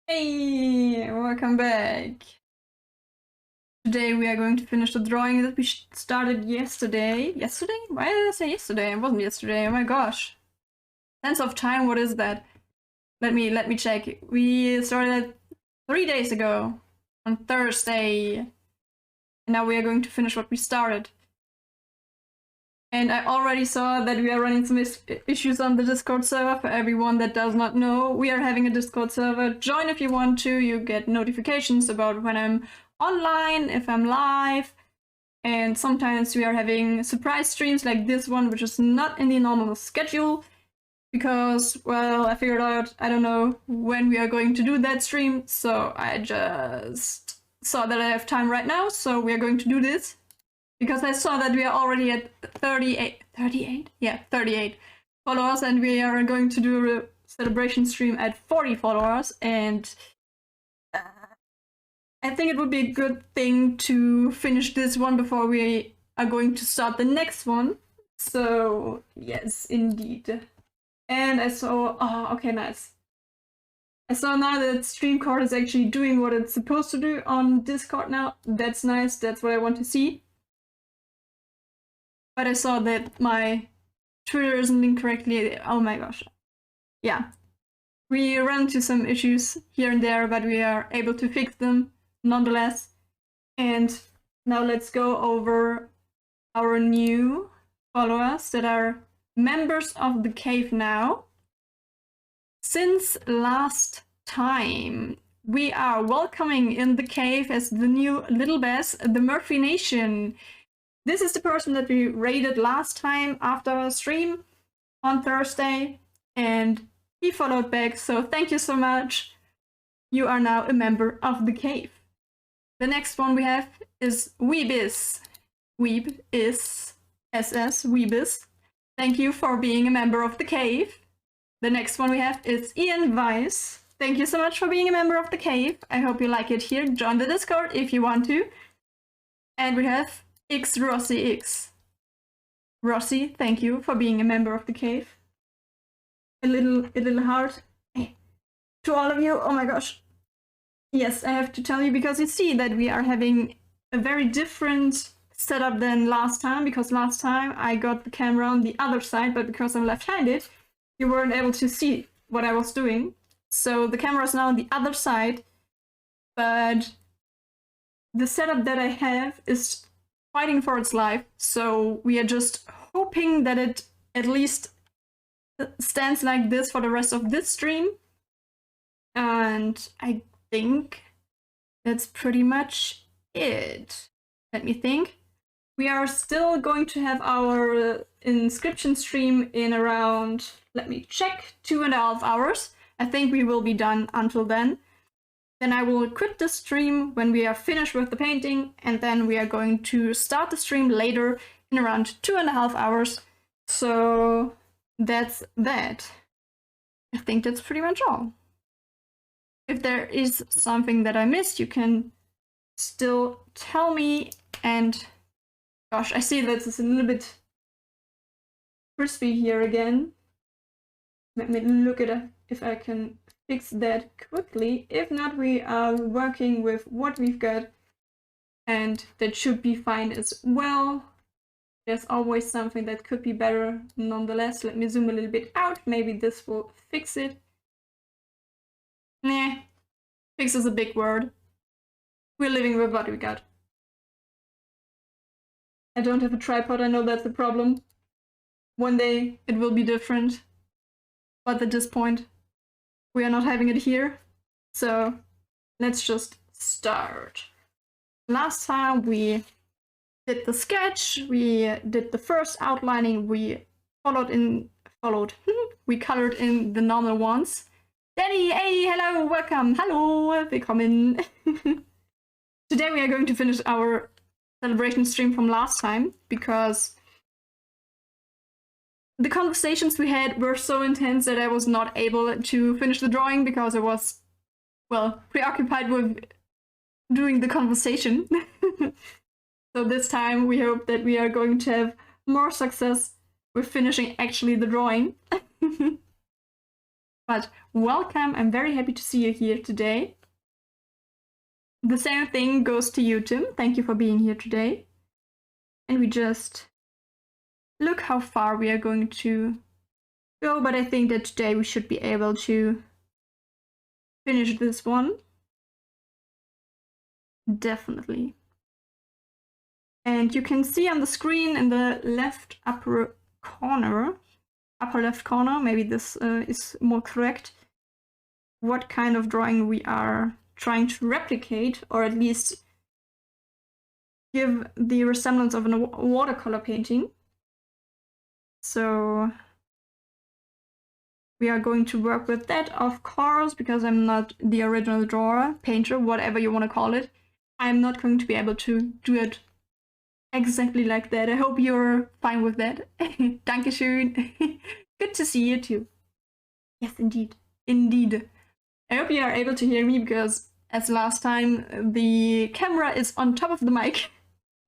Hey, welcome back. Today we are going to finish the drawing that we started yesterday. Yesterday? Why did I say yesterday? It wasn't yesterday. Oh my gosh. Sense of time, what is that? Let me check. We started 3 days ago on Thursday. And now we are going to finish what we started. And I already saw that we are running some issues on the Discord server. For everyone that does not know, we are having a Discord server. Join if you want to. You get notifications about when I'm online, if I'm live. And sometimes we are having surprise streams like this one, which is not in the normal schedule. Because, well, I figured out, I don't know when we are going to do that stream. So I just saw that I have time right now. So we are going to do this. Because I saw that we are already at 38? Yeah, 38 followers, and we are going to do a celebration stream at 40 followers, and I think it would be a good thing to finish this one before we are going to start the next one. So, yes, indeed. And I saw, oh, okay, nice. I saw now that StreamCard is actually doing what it's supposed to do on Discord now. That's nice, that's what I want to see. But I saw that my Twitter isn't linked correctly. Oh my gosh. Yeah. We run into some issues here and there, but we are able to fix them nonetheless. And now let's go over our new followers that are members of the cave now. Since last time, we are welcoming in the cave as the new little Bess, the Murphy Nation. This is the person that we raided last time after our stream on Thursday, and he followed back, so thank you so much. You are now a member of the cave. The next one we have is Weebis. Weeb is SS Weebis. Thank you for being a member of the cave. The next one we have is Ian Weiss. Thank you so much for being a member of the cave. I hope you like it here. Join the Discord if you want to. And we have X Rossi X. Rossi, thank you for being a member of the cave. A little heart to all of you. Oh my gosh. Yes, I have to tell you because you see that we are having a very different setup than last time, because last time I got the camera on the other side, but because I'm left-handed, you weren't able to see what I was doing. So the camera is now on the other side, but the setup that I have is fighting for its life, so we are just hoping that it at least stands like this for the rest of this stream. And I think that's pretty much it. Let me think. We are still going to have our inscription stream in around, let me check, 2.5 hours. I think we will be done until then. Then I will quit the stream when we are finished with the painting, and then we are going to start the stream later in around 2.5 hours. So that's that. I think that's pretty much all. If there is something that I missed, you can still tell me. And gosh, I see that it's a little bit crispy here again. Let me look at it if I can fix that quickly. If not, we are working with what we've got, and that should be fine as well. There's always something that could be better nonetheless. Let me zoom a little bit out. Maybe this will fix it. Nah, fix is a big word. We're living with what we got. I don't have a tripod, I know that's a problem. One day it will be different, but at this point we are not having it here, so let's just start. Last time we did the sketch, we did the first outlining, we we colored in the normal ones. Danny, hey, hello, welcome, hallo, willkommen. Today we are going to finish our celebration stream from last time, because the conversations we had were so intense that I was not able to finish the drawing because I was, well, preoccupied with doing the conversation. So this time we hope that we are going to have more success with finishing actually the drawing. But welcome, I'm very happy to see you here today. The same thing goes to you, Tim. Thank you for being here today. And we just look how far we are going to go, but I think that today we should be able to finish this one. Definitely. And you can see on the screen in the left upper left corner, maybe this is more correct, what kind of drawing we are trying to replicate, or at least give the resemblance of a watercolor painting. So we are going to work with that, of course, because I'm not the original drawer, painter, whatever you want to call it. I'm not going to be able to do it exactly like that. I hope you're fine with that. Dankeschön. Good to see you too. Yes, indeed. Indeed. I hope you are able to hear me, because as last time, the camera is on top of the mic.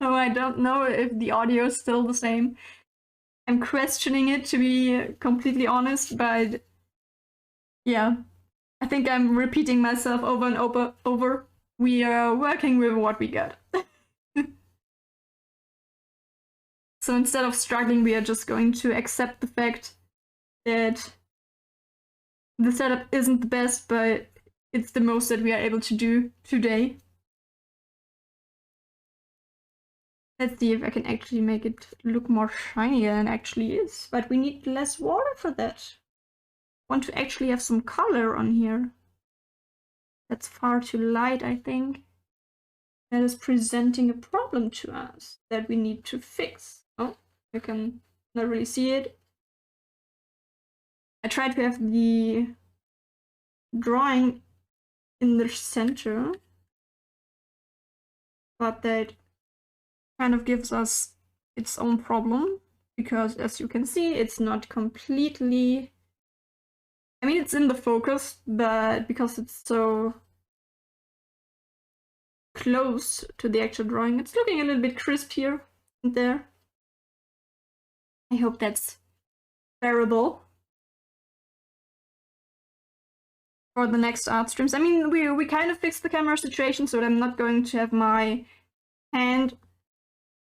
So I don't know if the audio is still the same. I'm questioning it, to be completely honest, but yeah, I think I'm repeating myself over and over. We are working with what we got. So instead of struggling, we are just going to accept the fact that the setup isn't the best, but it's the most that we are able to do today. Let's see if I can actually make it look more shiny than it actually is. But we need less water for that. I want to actually have some color on here. That's far too light, I think. That is presenting a problem to us that we need to fix. Oh, you can not really see it. I tried to have the drawing in the center, but that kind of gives us its own problem, because as you can see, it's not completely, I mean, it's in the focus, but because it's so close to the actual drawing, it's looking a little bit crisp here and there. I hope that's bearable for the next art streams. I mean, we kind of fixed the camera situation, so I'm not going to have my hand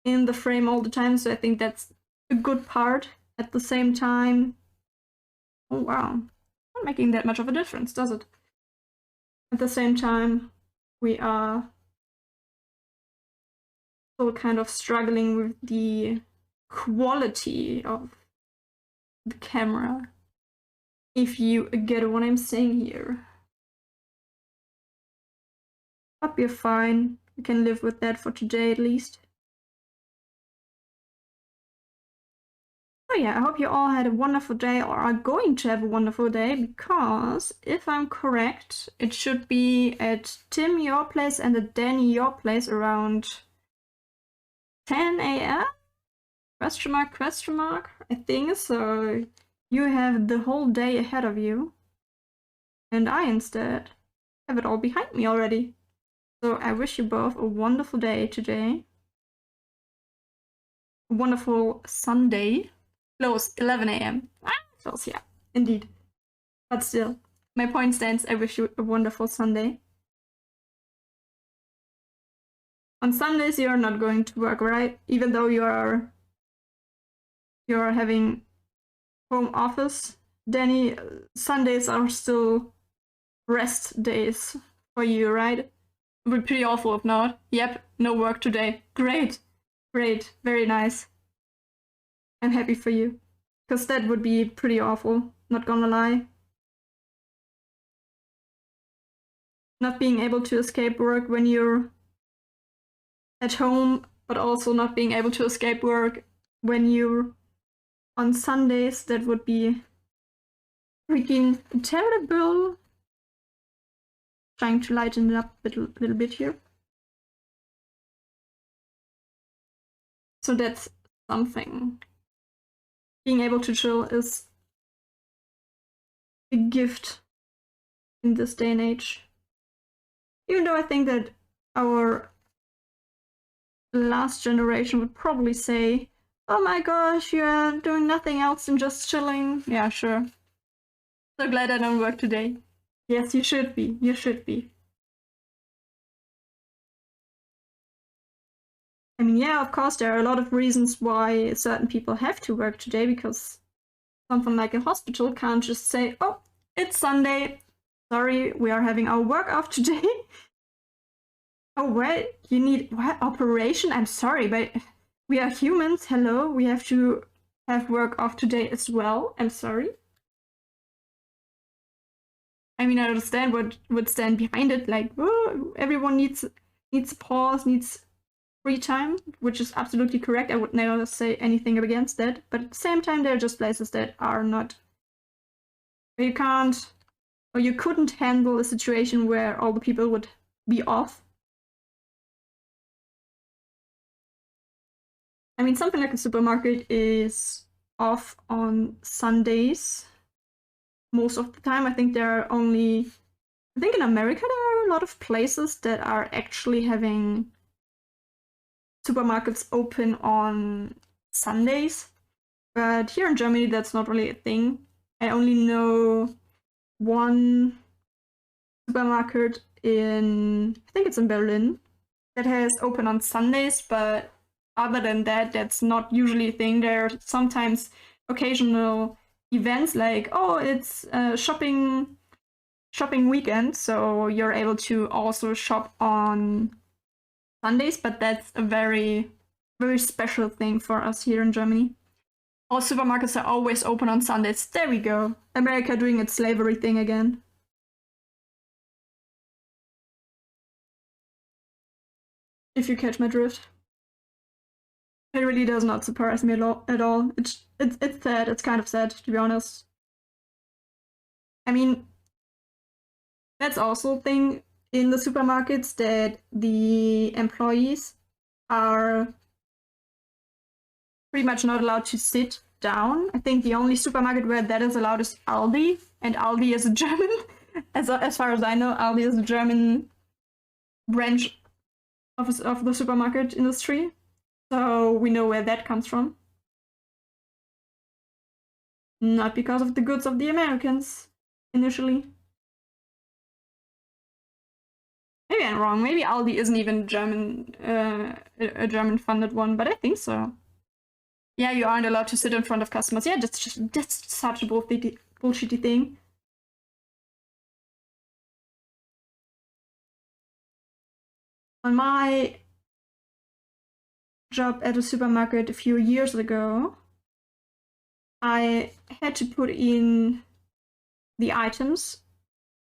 in the frame all the time, so I think that's a good part. At the same time, oh wow, not making that much of a difference, does it? At the same time, we are still kind of struggling with the quality of the camera, if you get what I'm saying here. But we're fine, we can live with that for today at least. So yeah, I hope you all had a wonderful day, or are going to have a wonderful day, because if I'm correct, it should be at Tim, your place, and at Danny, your place around 10 a.m? Question mark, I think. So you have the whole day ahead of you, and I instead have it all behind me already. So I wish you both a wonderful day today. A wonderful Sunday. Close, 11 a.m. Close, yeah, indeed. But still, my point stands. I wish you a wonderful Sunday. On Sundays you're not going to work, right? Even though you're having home office, Danny, Sundays are still rest days for you, right? It would be pretty awful if not. Yep, no work today. Great, great, very nice. I'm happy for you, because that would be pretty awful, not gonna lie. Not being able to escape work when you're at home, but also not being able to escape work when you're on Sundays, that would be freaking terrible. Trying to lighten it up a little bit here. So that's something. Being able to chill is a gift in this day and age. Even though I think that our last generation would probably say, oh my gosh, you're doing nothing else than just chilling. Yeah, sure. So glad I don't work today. Yes, you should be. You should be. I mean, yeah, of course, there are a lot of reasons why certain people have to work today, because something like a hospital can't just say, oh, it's Sunday. Sorry, we are having our work off today. Oh, what? You need what? Operation? I'm sorry, but we are humans. Hello, we have to have work off today as well. I'm sorry. I mean, I understand what would stand behind it. Like, oh, everyone needs a pause, needs free time, which is absolutely correct. I would never say anything against that. But at the same time, there are just places that are not. You can't, or you couldn't handle a situation where all the people would be off. I mean, something like a supermarket is off on Sundays most of the time. I think in America there are a lot of places that are actually having supermarkets open on Sundays. But here in Germany, that's not really a thing. I only know one supermarket I think it's in Berlin, that has open on Sundays, but other than that, that's not usually a thing. There are sometimes occasional events like, oh, it's shopping weekend, so you're able to also shop on Sundays, but that's a very, very special thing for us here in Germany. All supermarkets are always open on Sundays. There we go. America doing its slavery thing again. If you catch my drift. It really does not surprise me at all. It's sad. It's kind of sad, to be honest. I mean, that's also a thing in the supermarkets, that the employees are pretty much not allowed to sit down. I think the only supermarket where that is allowed is Aldi, and Aldi is a German, as far as I know, Aldi is a German branch of the supermarket industry. So we know where that comes from. Not because of the goods of the Americans, initially. Maybe I'm wrong. Maybe Aldi isn't even German, a German-funded one, but I think so. Yeah, you aren't allowed to sit in front of customers. Yeah, that's such a bullshitty thing. On my job at a supermarket a few years ago, I had to put in the items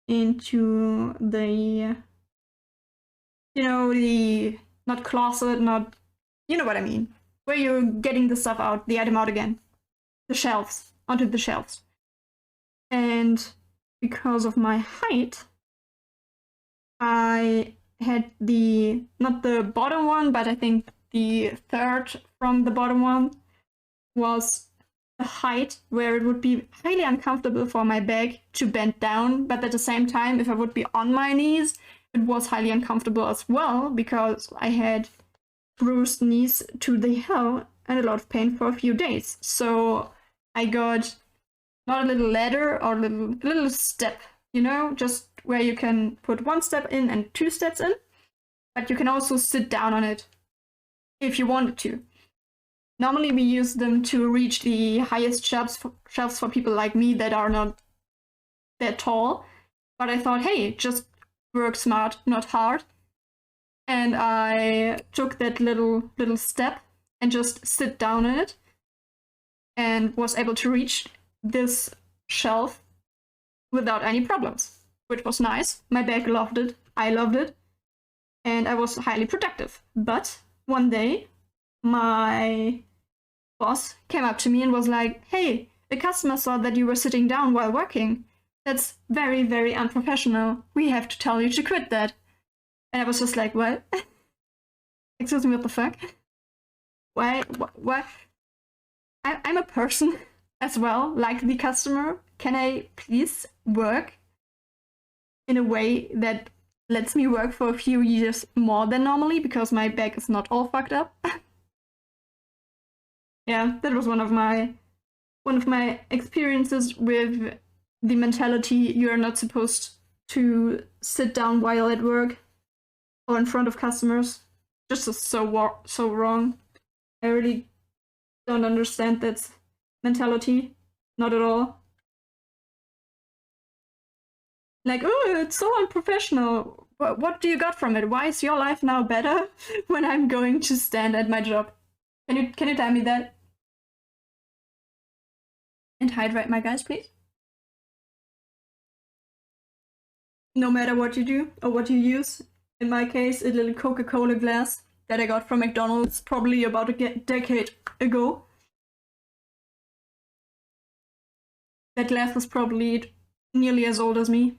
into the, the, not closet, not, you know what I mean, where you're getting the stuff out, the item out again, the shelves, onto the shelves. And because of my height, I had not the bottom one, but I think the third from the bottom one was a height where it would be highly uncomfortable for my bag to bend down, but at the same time, if I would be on my knees, it was highly uncomfortable as well, because I had bruised knees to the hell and a lot of pain for a few days. So I got not a little ladder or a little step, just where you can put one step in and 2 steps in, but you can also sit down on it if you wanted to. Normally we use them to reach the highest shelves for people like me that are not that tall, but I thought, hey, just work smart, not hard. And I took that little step and just sit down in it, and was able to reach this shelf without any problems, which was nice. My bag loved it, I loved it, and I was highly productive. But one day, my boss came up to me and was like, hey, the customer saw that you were sitting down while working. That's very, very unprofessional. We have to tell you to quit that. And I was just like, what? Excuse me, what the fuck? Why? What? I'm a person as well, like the customer. Can I please work in a way that lets me work for a few years more than normally, because my back is not all fucked up? Yeah, that was one of my experiences with the mentality you're not supposed to sit down while at work or in front of customers. Just so wrong. I really don't understand that mentality. Not at all. Like, oh, it's so unprofessional. What do you got from it? Why is your life now better when I'm going to stand at my job? Can you tell me that? And hydrate my guys, please. No matter what you do or what you use. In my case, a little Coca-Cola glass that I got from McDonald's probably about a decade ago. That glass was probably nearly as old as me.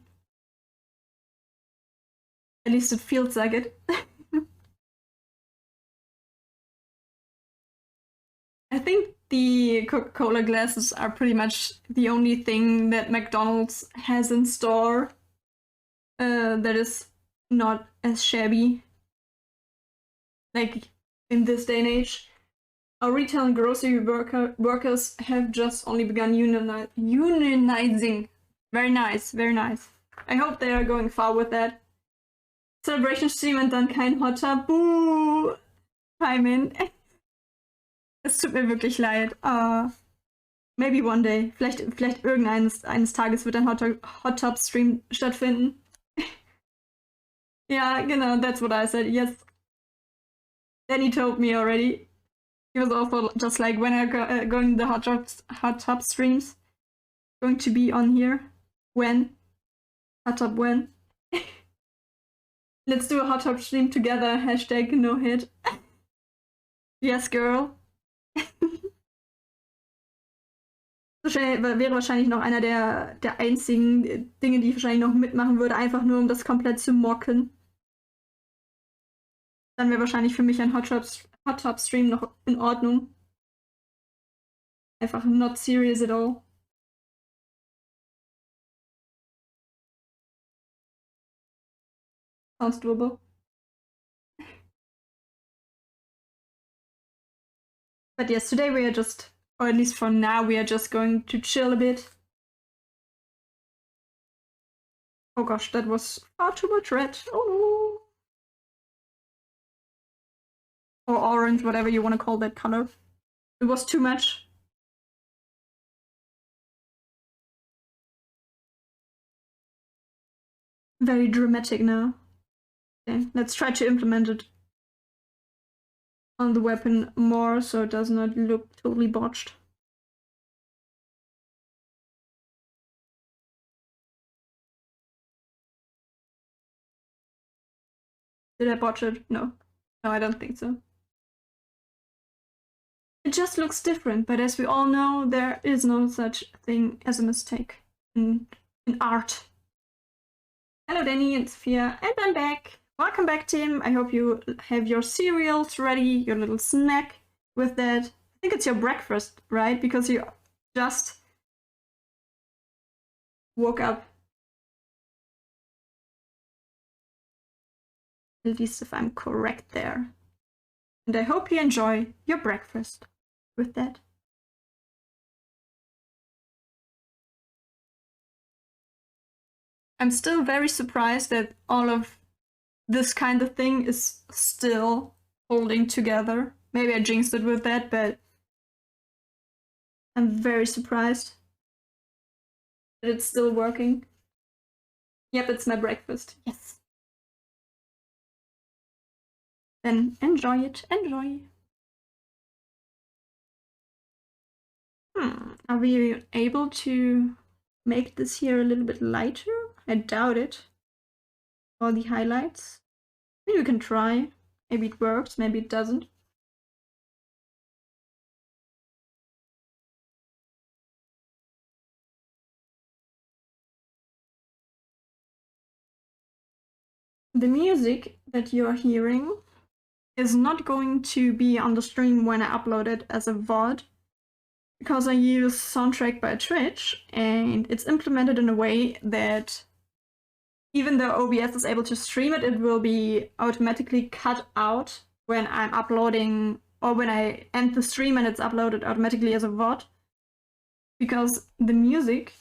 At least it feels like it. I think the Coca-Cola glasses are pretty much the only thing that McDonald's has in store that is not as shabby. Like, in this day and age. Our retail and grocery workers have just only begun unionizing. Very nice, very nice. I hope they are going far with that. Celebration Stream und dann kein Hotter. Buh! Timing. Es tut mir wirklich leid. Maybe one day. Vielleicht eines Tages wird ein Hot Tub Stream stattfinden. Ja, genau, that's what I said. Yes. Danny told me already. He was also just like, when are going the hot tub streams going to be on here? When? Hot tub when? Let's do a hot tub stream together. Hashtag no hit. Yes, girl. So schnell wäre wahrscheinlich noch einer der einzigen Dinge, die ich wahrscheinlich noch mitmachen würde, einfach nur um das komplett zu mocken. Dann wäre wahrscheinlich für mich ein Hot Tub Stream noch in Ordnung. Einfach not serious at all. Sounds doable. But yes, today we are just, or at least for now, we are just going to chill a bit. Oh gosh, that was far too much red. Oh no. Or orange, whatever you want to call that color. It was too much. Very dramatic now. Okay, let's try to implement it on the weapon more so it does not look totally botched. Did I botch it? No. No, I don't think so. It just looks different, but as we all know, there is no such thing as a mistake in art. Hello Danny and Sophia, and I'm back. Welcome back, Tim. I hope you have your cereals ready, your little snack with that. I think it's your breakfast, right? Because you just woke up. At least if I'm correct there. And I hope you enjoy your breakfast with that. I'm still very surprised that all of this kind of thing is still holding together. Maybe I jinxed it with that, but I'm very surprised that it's still working. Yep, it's my breakfast. Yes. Then enjoy it. Enjoy. Are we able to make this here a little bit lighter? I doubt it. All the highlights. Maybe we can try. Maybe it works, maybe it doesn't. The music that you're hearing is not going to be on the stream when I upload it as a VOD, because I use Soundtrack by Twitch, and it's implemented in a way that even though OBS is able to stream it, it will be automatically cut out when I'm uploading, or when I end the stream and it's uploaded automatically as a VOD. Because the music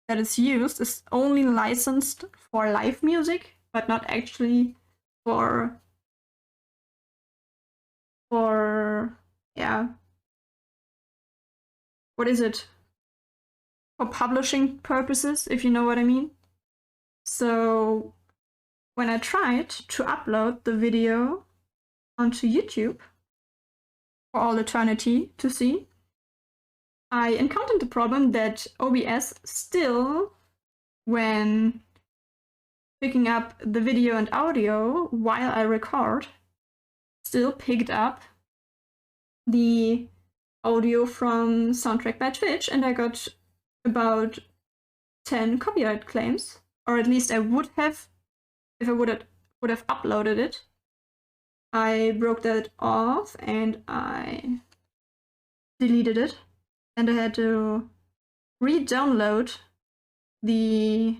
that is used is only licensed for live music, but not actually for yeah, what is it? For publishing purposes, if you know what I mean. So when I tried to upload the video onto YouTube for all eternity to see, I encountered the problem that OBS still, when picking up the video and audio while I record, still picked up the audio from Soundtrack by Twitch, and I got about 10 copyright claims, or at least I would have if I would have uploaded it. I broke that off and I deleted it, and I had to re-download the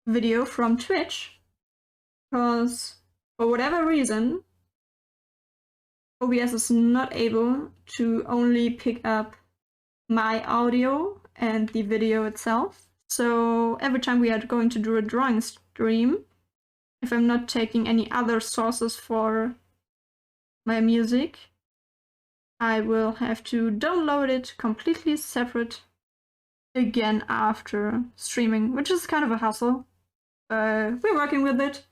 video from Twitch because for whatever reason OBS is not able to only pick up my audio and the video itself. So every time we are going to do a drawing stream, if I'm not taking any other sources for my music, I will have to download it completely separate again after streaming, which is kind of a hassle. We're working with it.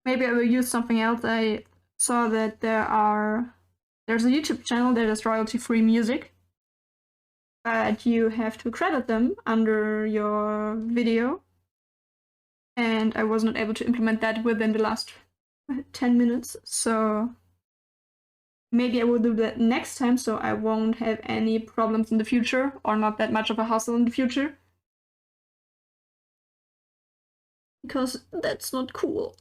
Maybe I will use something else. I saw that there's a YouTube channel that is royalty-free music, but you have to credit them under your video, and I was not able to implement that within the last 10 minutes, so maybe I will do that next time so I won't have any problems in the future, or not that much of a hassle in the future. Because that's not cool.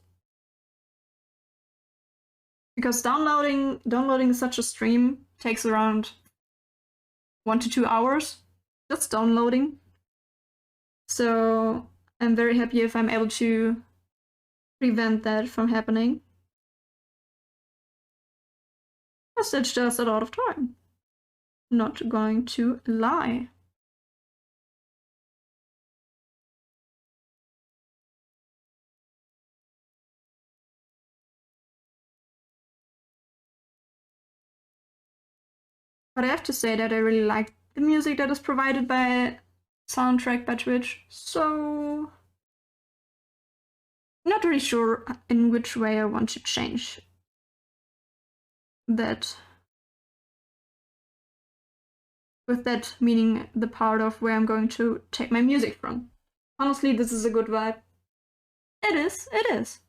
Because downloading such a stream takes around 1 to 2 hours, just downloading. So I'm very happy if I'm able to prevent that from happening. Plus it's just a lot of time. Not going to lie. But I have to say that I really like the music that is provided by Soundtrack by Twitch, so not really sure in which way I want to change that. With that meaning the part of where I'm going to take my music from. Honestly, this is a good vibe. It is.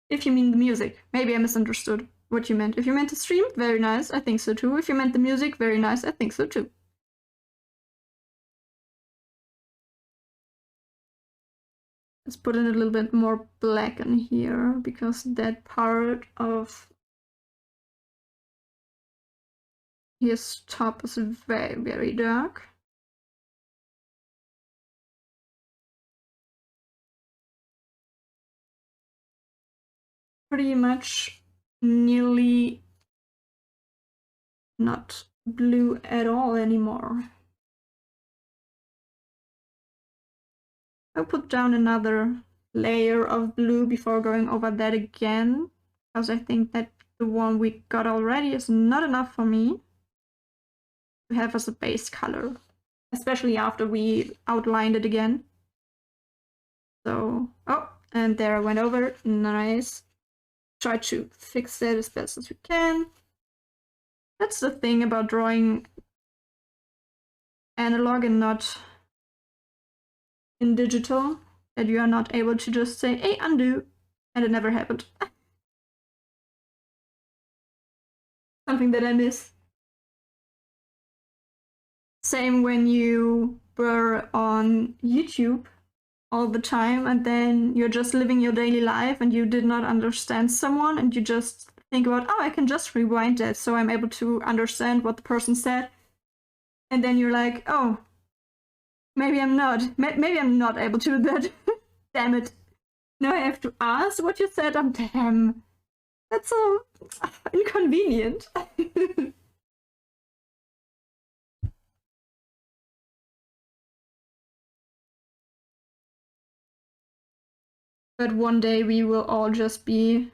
If you mean the music. Maybe I misunderstood what you meant. If you meant the stream, very nice, I think so too. If you meant the music, very nice, I think so too. Let's put in a little bit more black in here, because that part of his top is very, very dark. Pretty much nearly not blue at all anymore. I'll put down another layer of blue before going over that again, because I think that the one we got already is not enough for me to have as a base color, especially after we outlined it again. So, oh, and there I went over it, nice. Try to fix that as best as we can. That's the thing about drawing analog and not in digital, that you are not able to just say, hey, undo, and it never happened. Something that I miss. Same when you were on YouTube all the time and then you're just living your daily life and you did not understand someone and you just think about, oh, I can just rewind that so I'm able to understand what the person said. And then you're like, oh, maybe I'm not able to do that. Damn it. Now I have to ask what you said. Damn. That's so inconvenient. But one day we will all just be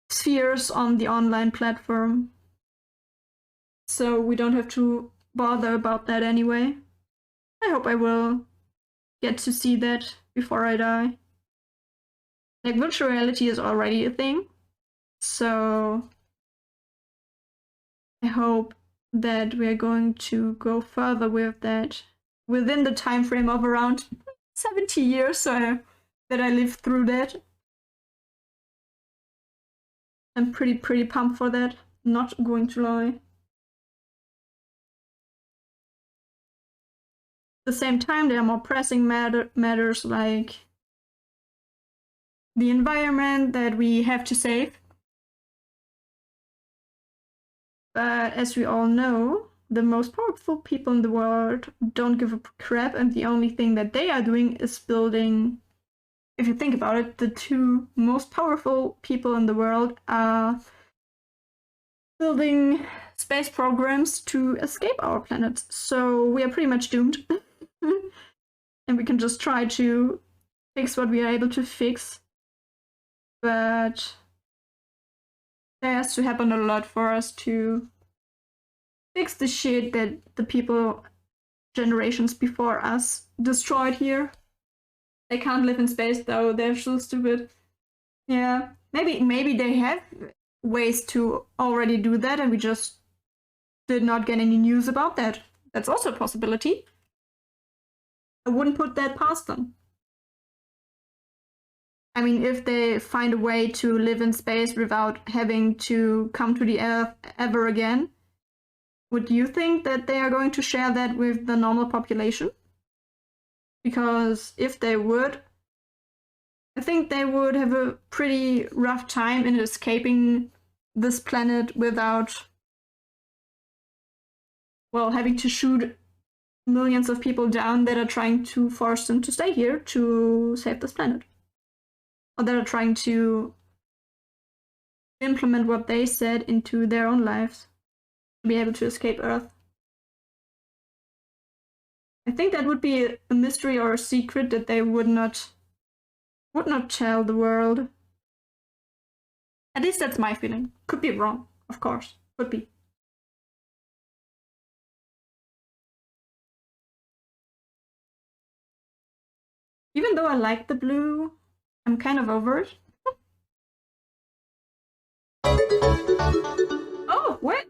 spheres on the online platform. So we don't have to bother about that anyway. I hope I will get to see that before I die. Like, virtual reality is already a thing, so I hope that we're going to go further with that within the time frame of around 70 years, so that I live through that. I'm pretty pumped for that, not going to lie. At the same time, there are more pressing matters like the environment that we have to save. But as we all know, the most powerful people in the world don't give a crap, and the only thing that they are doing is building. If you think about it, the two most powerful people in the world are building space programs to escape our planet. So we are pretty much doomed. And we can just try to fix what we are able to fix. But there has to happen a lot for us to fix the shit that the people generations before us destroyed here. They can't live in space though, they're so stupid. Yeah, maybe they have ways to already do that and we just did not get any news about that. That's also a possibility. I wouldn't put that past them. I mean, if they find a way to live in space without having to come to the Earth ever again, would you think that they are going to share that with the normal population? Because if they would, I think they would have a pretty rough time in escaping this planet without, well, having to shoot millions of people down that are trying to force them to stay here to save this planet. Or that are trying to implement what they said into their own lives to be able to escape Earth. I think that would be a mystery or a secret that they would not tell the world. At least that's my feeling. Could be wrong, of course. Could be. Even though I like the blue, I'm kind of over it. Oh, what?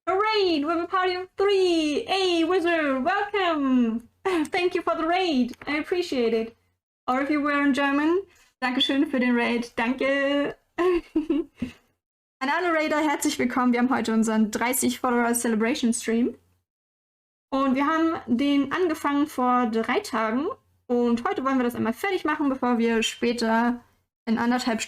A raid with a party of 3! Hey, wizard, welcome! Thank you for the raid, I appreciate it. Or if you were in German, Dankeschön für den Raid, danke! An alle Raider, herzlich willkommen. Wir haben heute unseren 30 Follower Celebration Stream. Und wir haben den angefangen vor 3 Tagen. Und heute wollen wir das einmal fertig machen, bevor wir später in 2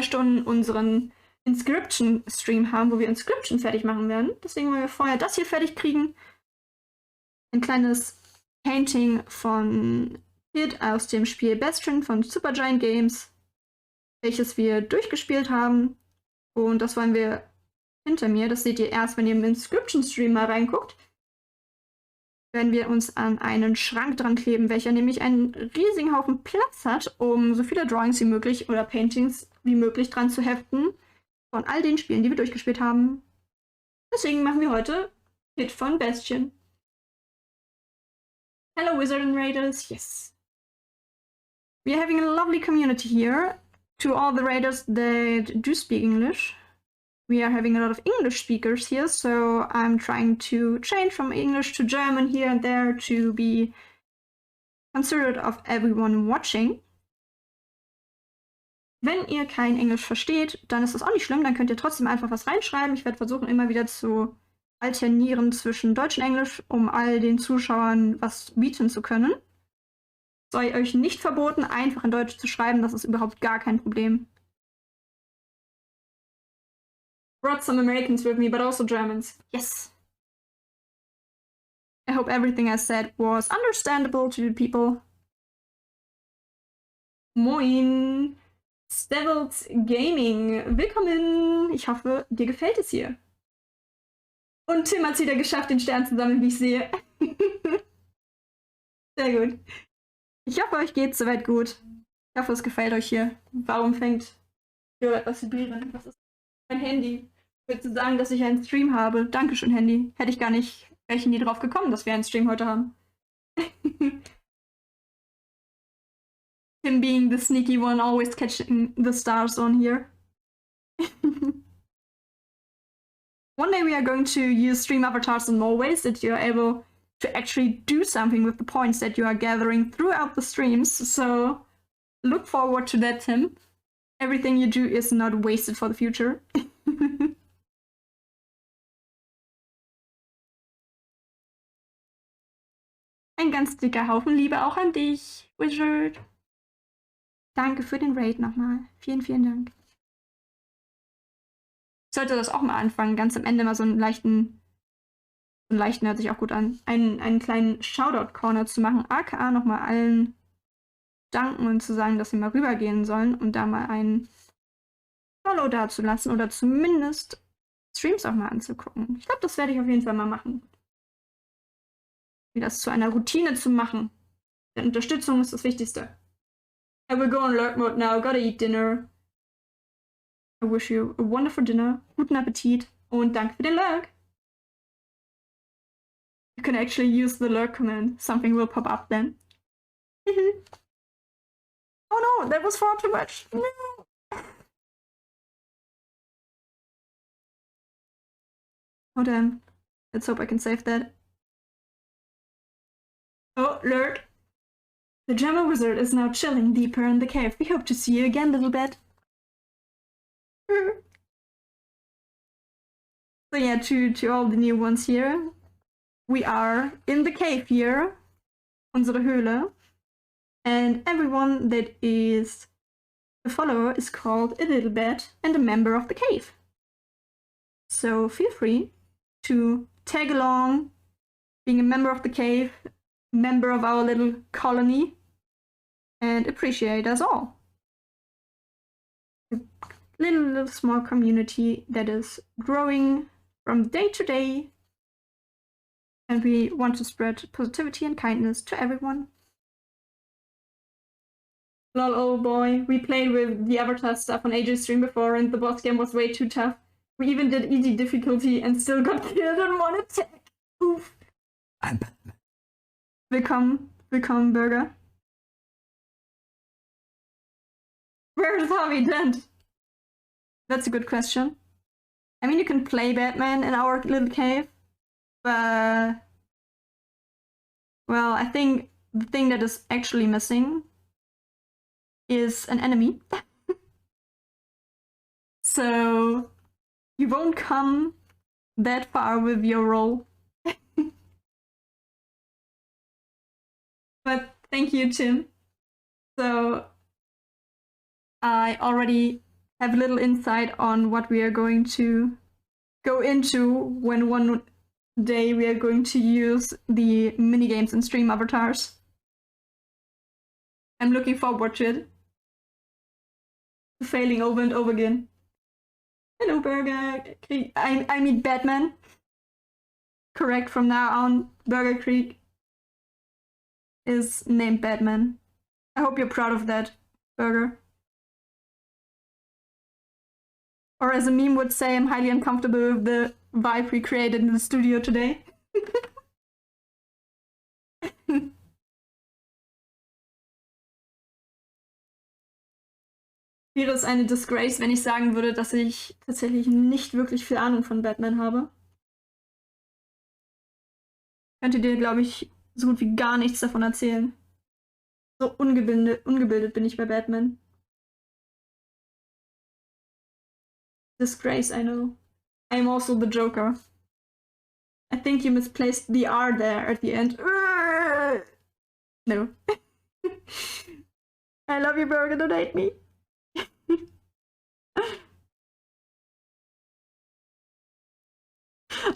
Stunden unseren Inscription-Stream haben, wo wir Inscription fertig machen werden. Deswegen wollen wir vorher das hier fertig kriegen. Ein kleines Painting von Kid aus dem Spiel Bastion von Supergiant Games, welches wir durchgespielt haben. Und das wollen wir hinter mir, das seht ihr erst, wenn ihr im Inscription-Stream mal reinguckt, werden wir uns an einen Schrank dran kleben, welcher nämlich einen riesigen Haufen Platz hat, um so viele Drawings wie möglich oder Paintings wie möglich dran zu heften von all den Spielen, die wir durchgespielt haben. Deswegen machen wir heute Kid von Bastion. Hello, Wizard and Raiders. Yes. We are having a lovely community here. To all the Raiders that do speak English. We are having a lot of English speakers here, so I'm trying to change from English to German here and there to be considerate of everyone watching. Wenn ihr kein Englisch versteht, dann ist das auch nicht schlimm, dann könnt ihr trotzdem einfach was reinschreiben. Ich werde versuchen, immer wieder zu alternieren zwischen Deutsch und Englisch, um all den Zuschauern was bieten zu können. Sei euch nicht verboten, einfach in Deutsch zu schreiben, das ist überhaupt gar kein Problem. Brought some Americans with me, but also Germans. Yes. I hope everything I said was understandable to the people. Moin! Stevels Gaming, willkommen! Ich hoffe, dir gefällt es hier. Und Tim hat es wieder geschafft, den Stern zu sammeln, wie ich sehe. Sehr gut. Ich hoffe, euch geht's soweit gut. Ich hoffe, es gefällt euch hier. Warum fängt hier etwas zu bieren? Das ist mein Handy. Ich würde sagen, dass ich einen Stream habe. Dankeschön, Handy. Hätte ich gar nicht, wäre ich nie drauf gekommen, dass wir einen Stream heute haben. Him being the sneaky one, always catching the stars on here. One day we are going to use stream avatars in more ways that you're able to actually do something with the points that you are gathering throughout the streams. So look forward to that, Tim. Everything you do is not wasted for the future. Ein ganz dicker Haufen Liebe auch an dich, Wizard. Danke für den Raid nochmal. Vielen, vielen Dank. Ich sollte das auch mal anfangen, ganz am Ende mal so einen leichten hört sich auch gut an, einen kleinen Shoutout-Corner zu machen, aka nochmal allen danken und zu sagen, dass sie mal rübergehen sollen und da mal einen Follow dazulassen oder zumindest Streams auch mal anzugucken. Ich glaube, das werde ich auf jeden Fall mal machen. Wie das zu einer Routine zu machen. Denn Unterstützung ist das Wichtigste. I will go on lurk mode now, gotta eat dinner. I wish you a wonderful dinner, guten Appetit und danke für den Lurk. You can actually use the lurk command. Something will pop up then. Oh no, that was far too much. No. Oh damn. Let's hope I can save that. Oh, lurk. The German wizard is now chilling deeper in the cave. We hope to see you again, little bat. So yeah, to all the new ones here. We are in the cave here, unsere Höhle, and everyone that is a follower is called a little bat and a member of the cave. So feel free to tag along, being a member of the cave, member of our little colony, and appreciate us all. A little small community that is growing from day to day. And we want to spread positivity and kindness to everyone. Lol, oh boy, we played with the avatar stuff on AJ's stream before and the boss game was way too tough. We even did easy difficulty and still got killed in one attack. Oof. I'm Batman. Willkommen, Burger. Where's Harvey Dent? That's a good question. I mean, you can play Batman in our little cave. Well, I think the thing that is actually missing is an enemy. So you won't come that far with your role. But thank you, Tim. So I already have a little insight on what we are going to go into when one day we are going to use the minigames and stream avatars. I'm looking forward to it. Failing over and over again. Hello, Burger. I mean Batman. Correct, from now on, Burger Creek is named Batman. I hope you're proud of that, Burger. Or as a meme would say, I'm highly uncomfortable with the vibe we created in the studio today. Wäre es eine Disgrace, wenn ich sagen würde, dass ich tatsächlich nicht wirklich viel Ahnung von Batman habe. Könnte dir, glaube ich, so gut wie gar nichts davon erzählen. So ungebildet bin ich bei Batman. Disgrace, I know. I'm also the Joker. I think you misplaced the R there at the end. No. I love you, Burger, don't hate me.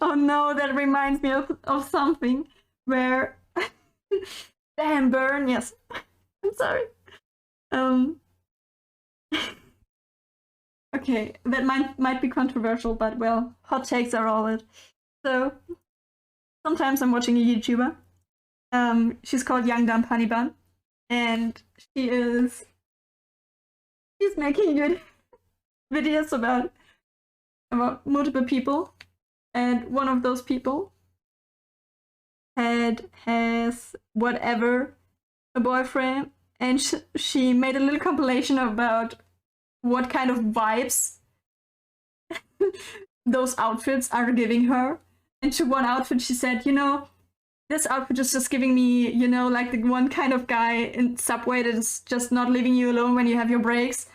Oh no, that reminds me of something where... Damn, burn, yes. I'm sorry. Okay, that might be controversial, but well, hot takes are all it. So, sometimes I'm watching a YouTuber. She's called Young Dumb Honey Bun. and she's making good videos about multiple people, and one of those people has whatever a boyfriend, and she made a little compilation about what kind of vibes those outfits are giving her. And to one outfit she said, you know, this outfit is just giving me, you know, like the one kind of guy in Subway that is just not leaving you alone when you have your breaks,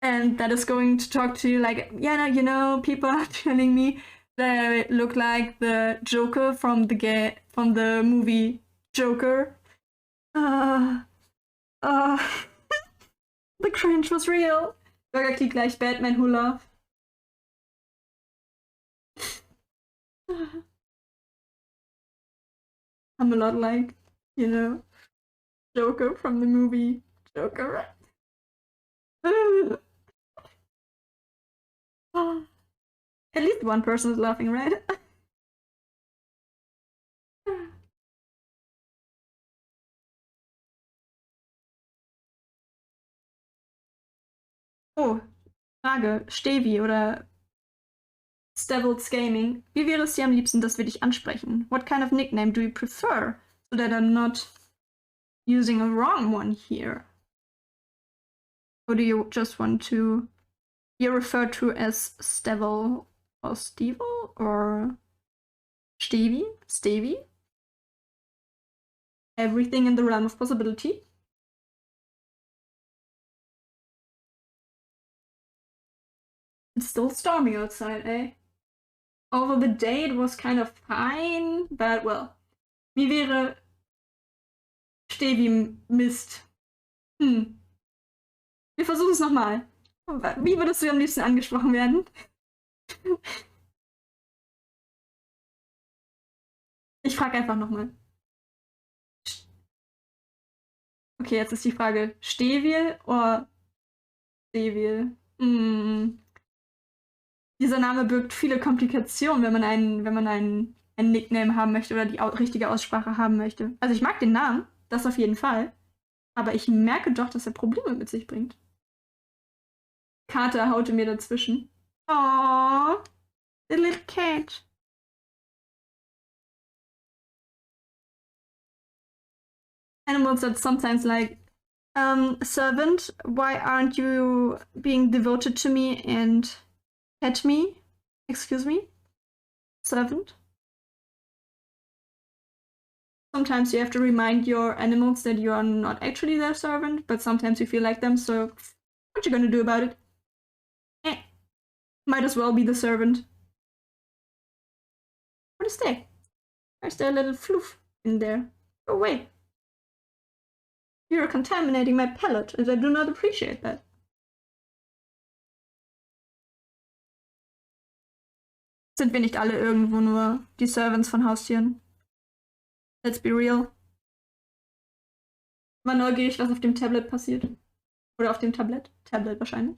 and that is going to talk to you like, yeah, you know, people are telling me that I look like the Joker from the movie Joker. The cringe was real. Bürgerkrieg gleich Batman who laughed. I'm a lot like, you know, Joker from the movie Joker. At least one person is laughing, right? Oh, Frage. Stevi oder Devil's Gaming. Wie wäre es dir am liebsten, dass wir dich ansprechen? What kind of nickname do you prefer? So that I'm not using a wrong one here. Or do you just want to be referred to as Stevel or Stevel or Stevi? Stevi? Everything in the realm of possibility. It's still stormy outside, eh? Over the day it was kind of fine, but well. Wie wäre Stevi Mist? Wir versuchen es nochmal. Wie würdest du am liebsten angesprochen werden? Ich frage einfach nochmal. Okay, jetzt ist die Frage, Stevil oder Stevil? Dieser Name birgt viele Komplikationen, wenn man einen Nickname haben möchte oder die richtige Aussprache haben möchte. Also ich mag den Namen, das auf jeden Fall. Aber ich merke doch, dass er Probleme mit sich bringt. Kater haute mir dazwischen. Oh, the little cat. Animals that sometimes like, servant, why aren't you being devoted to me and pet me? Excuse me? Servant? Sometimes you have to remind your animals that you are not actually their servant, but sometimes you feel like them, so what you gonna do about it? Might as well be the servant. What is there? There's there a little floof in there? Go away. You're contaminating my palate, and I do not appreciate that. Sind wir nicht alle irgendwo nur die Servants von Haustieren? Let's be real. War neugierig, was auf dem Tablet passiert. Oder auf dem Tablet? Tablet wahrscheinlich.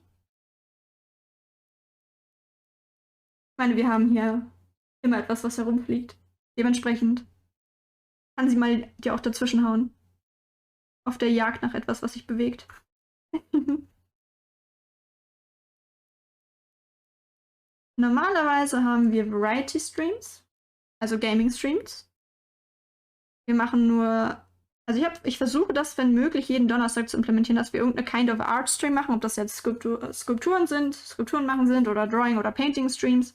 Ich meine, wir haben hier immer etwas, was herumfliegt. Dementsprechend kann sie mal dir auch dazwischen hauen. Auf der Jagd nach etwas, was sich bewegt. Normalerweise haben wir Variety Streams, also Gaming Streams. Wir machen nur, also ich versuche das, wenn möglich, jeden Donnerstag zu implementieren, dass wir irgendeine kind of Art Stream machen, ob das jetzt Skulpturen machen sind oder Drawing oder Painting Streams.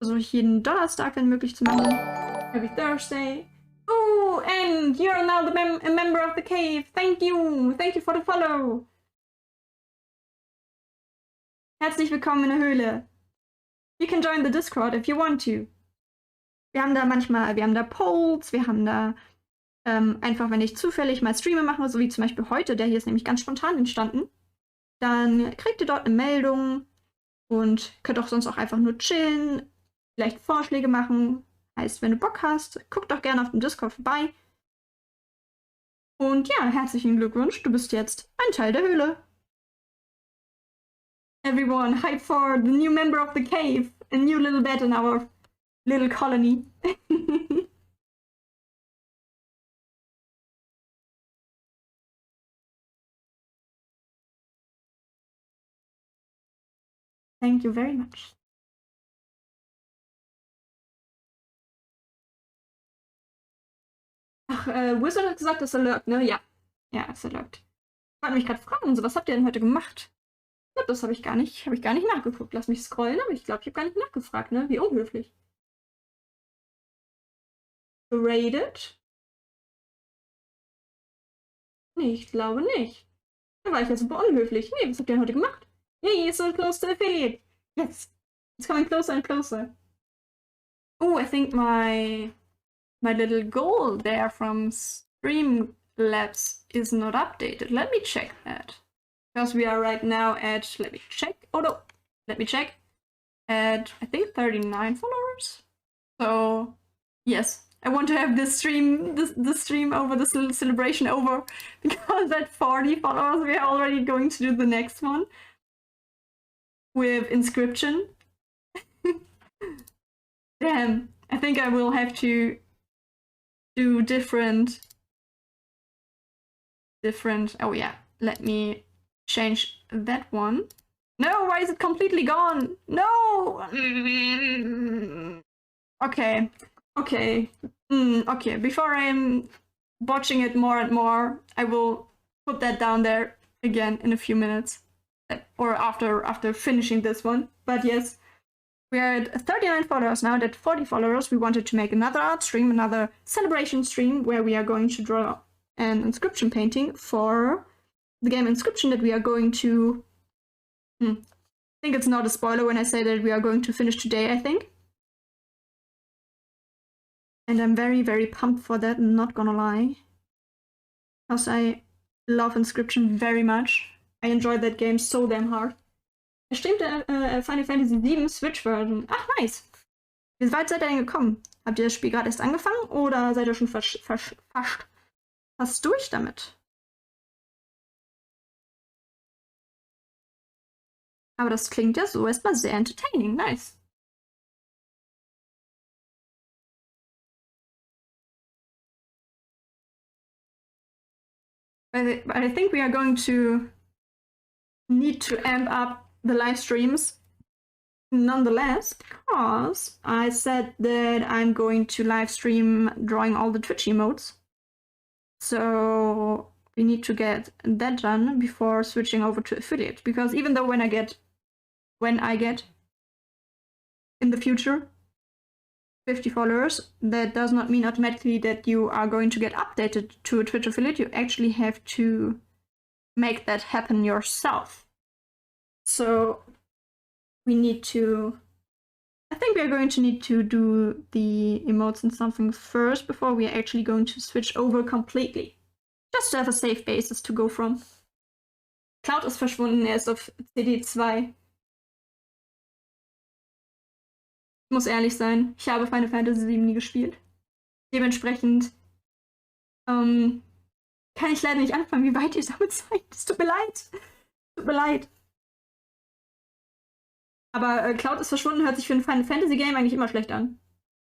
Versuche ich jeden Donnerstag, wenn möglich, zu machen. Every Thursday. Oh, and you're now a member of the cave. Thank you. Thank you for the follow. Herzlich willkommen in der Höhle. You can join the Discord if you want to. Wir haben da Polls, wir haben da einfach, wenn ich zufällig mal Streame mache, so wie zum Beispiel heute, der hier ist nämlich ganz spontan entstanden, dann kriegt ihr dort eine Meldung und könnt auch sonst auch einfach nur chillen, vielleicht Vorschläge machen. Heißt, wenn du Bock hast, guck doch gerne auf dem Discord vorbei. Und ja, herzlichen Glückwunsch, du bist jetzt ein Teil der Höhle. Everyone, hype for the new member of the cave, a new little bed in our little colony. Thank you very much. Ach, Wizard hat gesagt, das Alert, ne? Ja. Ja, das Alert. Ich wollte mich gerade fragen, so, was habt ihr denn heute gemacht? Ich glaube, das habe ich gar nicht nachgeguckt. Lass mich scrollen, aber ich glaube, ich habe gar nicht nachgefragt, ne? Wie unhöflich. Geradet? Nee, ich glaube nicht. Da war ich ja super unhöflich. Nee, was habt ihr denn heute gemacht? Yay, so close to affiliate. Yes. It's coming closer and closer. Oh, I think my little goal there from Streamlabs is not updated. Let me check that. Because we are right now at, let me check. Oh no, let me check. At, I think, 39 followers. So, yes, I want to have this stream, this stream over, this little celebration over, because at 40 followers we are already going to do the next one with inscription. Damn, I think I will have to do different. Oh yeah, let me change that one. No, why is it completely gone? No. Okay. Okay. Before I'm botching it more and more, I will put that down there again in a few minutes, or after finishing this one. But yes, we are at 39 followers now. At 40 followers, we wanted to make another art stream, another celebration stream, where we are going to draw an inscription painting for the game Inscription that we are going to. I think it's not a spoiler when I say that we are going to finish today, I think. And I'm very, very pumped for that, not gonna lie. Because I love Inscription very much. I enjoyed that game so damn hard. Er streamte Final Fantasy VII Switch-Version. Ach, nice. Wie weit seid ihr denn gekommen? Habt ihr das Spiel gerade erst angefangen oder seid ihr schon fast durch damit? Aber das klingt ja so erstmal sehr entertaining. Nice. But I think we are going to need to amp up the live streams nonetheless, because I said that I'm going to live stream drawing all the Twitch emotes. So we need to get that done before switching over to affiliate, because even though when I get in the future 50 followers, that does not mean automatically that you are going to get updated to a Twitch affiliate. You actually have to make that happen yourself. So we need to, I think we are going to need to do the emotes and something first before we are actually going to switch over completely. Just to have a safe basis to go from. Cloud ist verschwunden, er ist auf CD2. Ich muss ehrlich sein, ich habe Final Fantasy VII nie gespielt. Dementsprechend kann ich leider nicht anfangen, wie weit ihr damit seid. Es tut mir leid. Tut mir leid. Aber Cloud ist verschwunden, hört sich für ein Final Fantasy Game eigentlich immer schlecht an.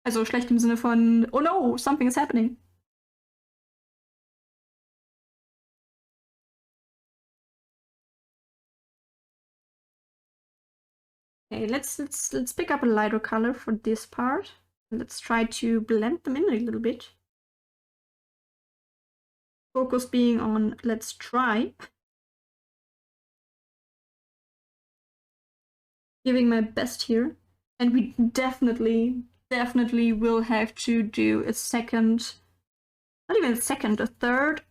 Also schlecht im Sinne von, oh no, something is happening. Okay, let's pick up a lighter color for this part. Let's try to blend them in a little bit. Focus being on let's try. Giving my best here. And we definitely will have to do a second, not even a second, a third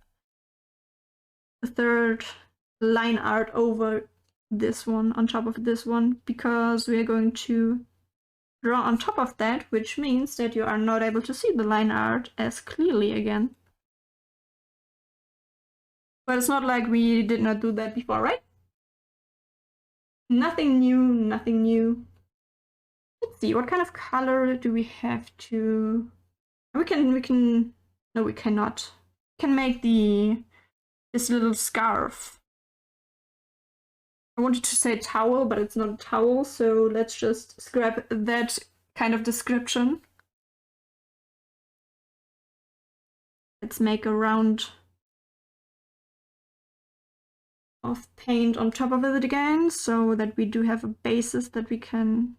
line art over this one, on top of this one, because we are going to draw on top of that, which means that you are not able to see the line art as clearly again. But it's not like we did not do that before, right? Nothing new. Let's see, what kind of color do we have to... We can... No, we cannot. We can make this little scarf. I wanted to say towel, but it's not a towel, so let's just scrap that kind of description. Let's make a round of paint on top of it again, so that we do have a basis that we can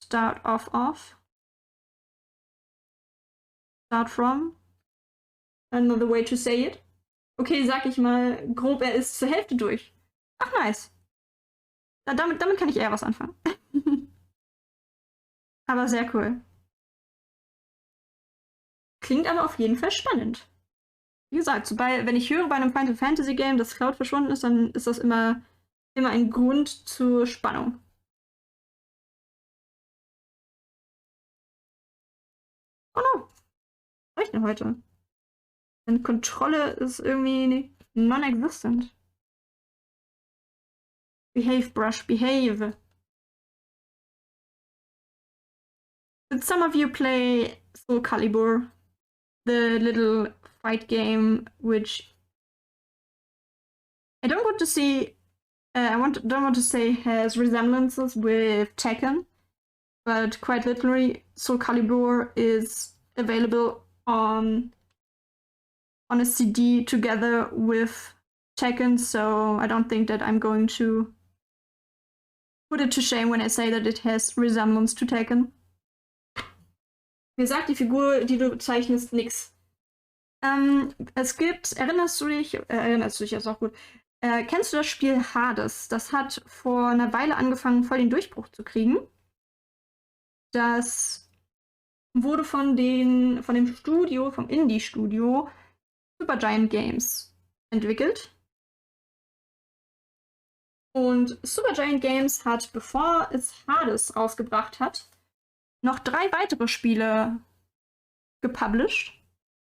start from. Another way to say it. Okay, sag ich mal grob, er ist zur Hälfte durch. Ach, nice. Damit kann ich eher was anfangen. Aber sehr cool. Klingt aber auf jeden Fall spannend. Wie gesagt, wenn ich höre bei einem Final Fantasy Game, dass Cloud verschwunden ist, dann ist das immer ein Grund zur Spannung. Oh no. Was soll ich denn heute? Meine Kontrolle ist irgendwie non-existent. Behave, Brush, behave. Did some of you play Soul Calibur? The little fight game, which I don't want to see. Don't want to say has resemblances with Tekken, but quite literally, Soul Calibur is available on a CD together with Tekken, so I don't think that I'm going to put it to shame when I say that it has resemblance to Tekken. Wie gesagt, die Figur, die du zeichnest, nix. Es gibt, erinnerst du dich, ist auch gut. Kennst du das Spiel Hades? Das hat vor einer Weile angefangen, voll den Durchbruch zu kriegen. Das wurde vom Studio, vom Indie-Studio Supergiant Games entwickelt. Und Supergiant Games hat, bevor es Hades rausgebracht hat, noch 3 weitere Spiele gepublished,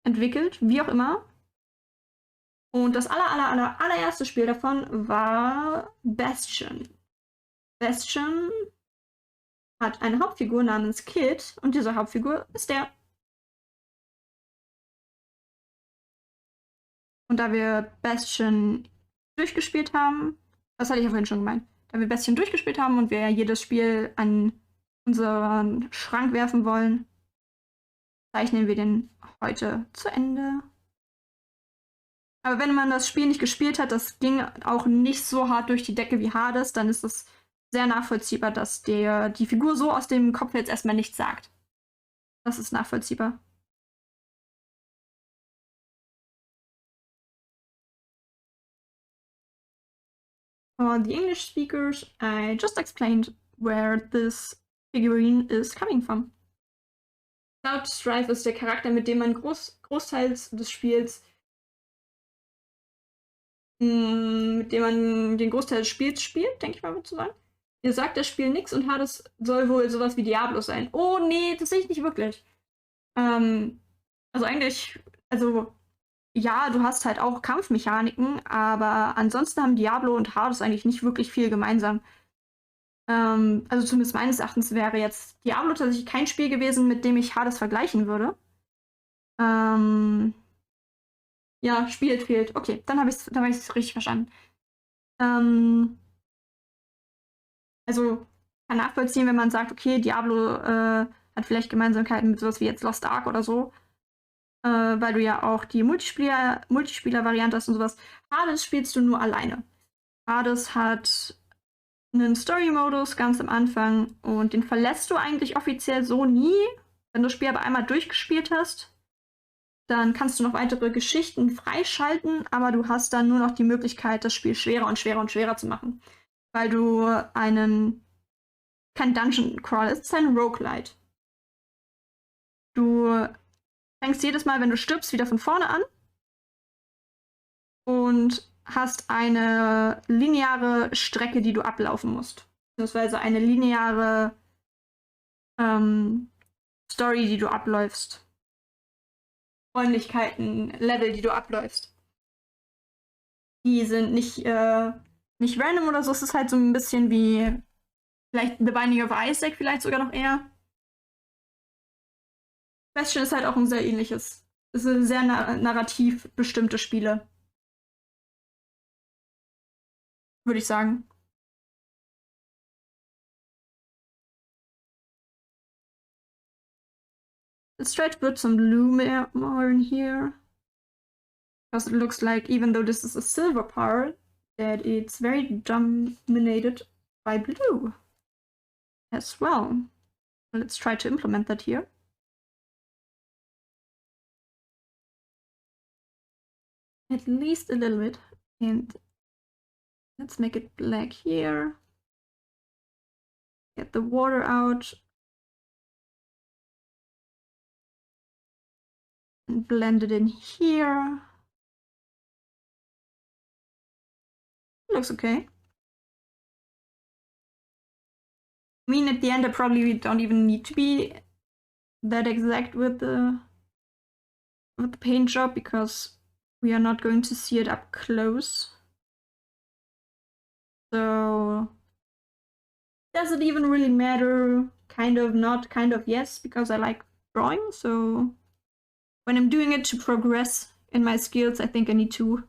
entwickelt, wie auch immer. Und das allererste Spiel davon war Bastion. Bastion hat eine Hauptfigur namens Kid und diese Hauptfigur ist der. Und da wir Bastion durchgespielt haben, das hatte ich ja vorhin schon gemeint, da wir Bastion durchgespielt haben und wir jedes Spiel an unseren Schrank werfen wollen, zeichnen wir den heute zu Ende. Aber wenn man das Spiel nicht gespielt hat, das ging auch nicht so hart durch die Decke wie Hades, dann ist es sehr nachvollziehbar, dass die Figur so aus dem Kopf jetzt erstmal nichts sagt. Das ist nachvollziehbar. For the English speakers, I just explained where this figurine is coming from. Cloud Strife ist der Charakter, mit dem man großteils des Spiels spielt, denke ich mal zu sagen. Ihr sagt das Spiel nix und Hades soll wohl sowas wie Diablo sein. Oh nee, das sehe ich nicht wirklich. Ja, du hast halt auch Kampfmechaniken, aber ansonsten haben Diablo und Hades eigentlich nicht wirklich viel gemeinsam. Also zumindest meines Erachtens wäre jetzt Diablo tatsächlich kein Spiel gewesen, mit dem ich Hades vergleichen würde. Ja, Spiel fehlt. Okay, dann habe ich es richtig verstanden. Also kann nachvollziehen, wenn man sagt, okay, Diablo hat vielleicht Gemeinsamkeiten mit sowas wie jetzt Lost Ark oder so. Weil du ja auch die Multispieler-Variante hast und sowas. Hades spielst du nur alleine. Hades hat einen Story-Modus ganz am Anfang und den verlässt du eigentlich offiziell so nie. Wenn du das Spiel aber einmal durchgespielt hast, dann kannst du noch weitere Geschichten freischalten, aber du hast dann nur noch die Möglichkeit, das Spiel schwerer und schwerer und schwerer zu machen. Weil du kein Dungeon Crawl, es ist ein Roguelite. Du fängst jedes Mal, wenn du stirbst, wieder von vorne an und hast eine lineare Strecke, die du ablaufen musst. Beziehungsweise eine lineare Story, die du abläufst. Räumlichkeiten, Level, die du abläufst. Die sind nicht random oder so. Es ist halt so ein bisschen wie vielleicht The Binding of Isaac, vielleicht sogar noch eher. Bastion ist halt auch ein sehr ähnliches. Es sind sehr narrativ bestimmte Spiele. Würde ich sagen. The stretch put some blue more in here. Because it looks like, even though this is a silver part, that it's very dominated by blue as well. Let's try to implement that here. At least a little bit. And let's make it black here. Get the water out. And blend it in here. Looks okay. I mean, at the end, I probably don't even need to be that exact with the paint job, because we are not going to see it up close. So, does it even really matter? Kind of not, kind of yes, because I like drawing. So, when I'm doing it to progress in my skills, I think I need to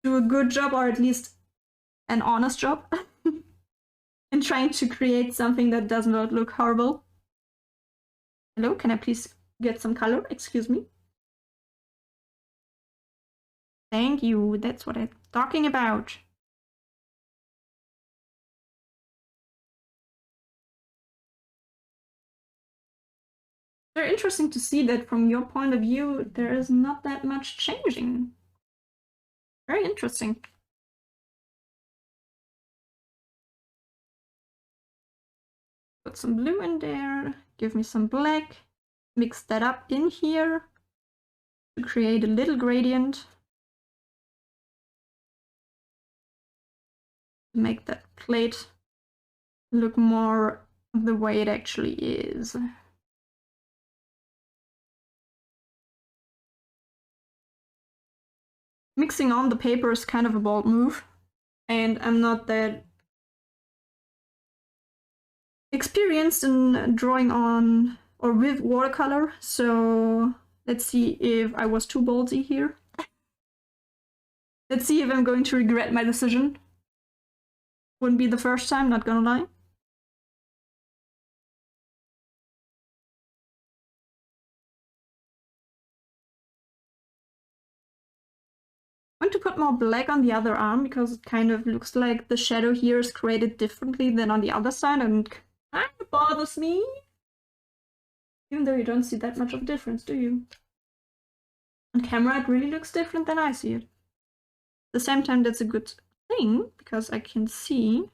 do a good job, or at least an honest job, in trying to create something that does not look horrible. Hello, can I please get some color? Excuse me. Thank you, that's what I'm talking about. Very interesting to see that from your point of view, there is not that much changing. Very interesting. Put some blue in there, give me some black, mix that up in here to create a little gradient. To make that plate look more the way it actually is. Mixing on the paper is kind of a bold move, and I'm not that experienced in drawing on or with watercolor, so let's see if I was too ballsy here. Let's see if I'm going to regret my decision. Wouldn't be the first time, not gonna lie. I'm going to put more black on the other arm, because it kind of looks like the shadow here is created differently than on the other side, and kind of bothers me. Even though you don't see that much of a difference, do you? On camera it really looks different than I see it. At the same time, that's a good thing, because I can see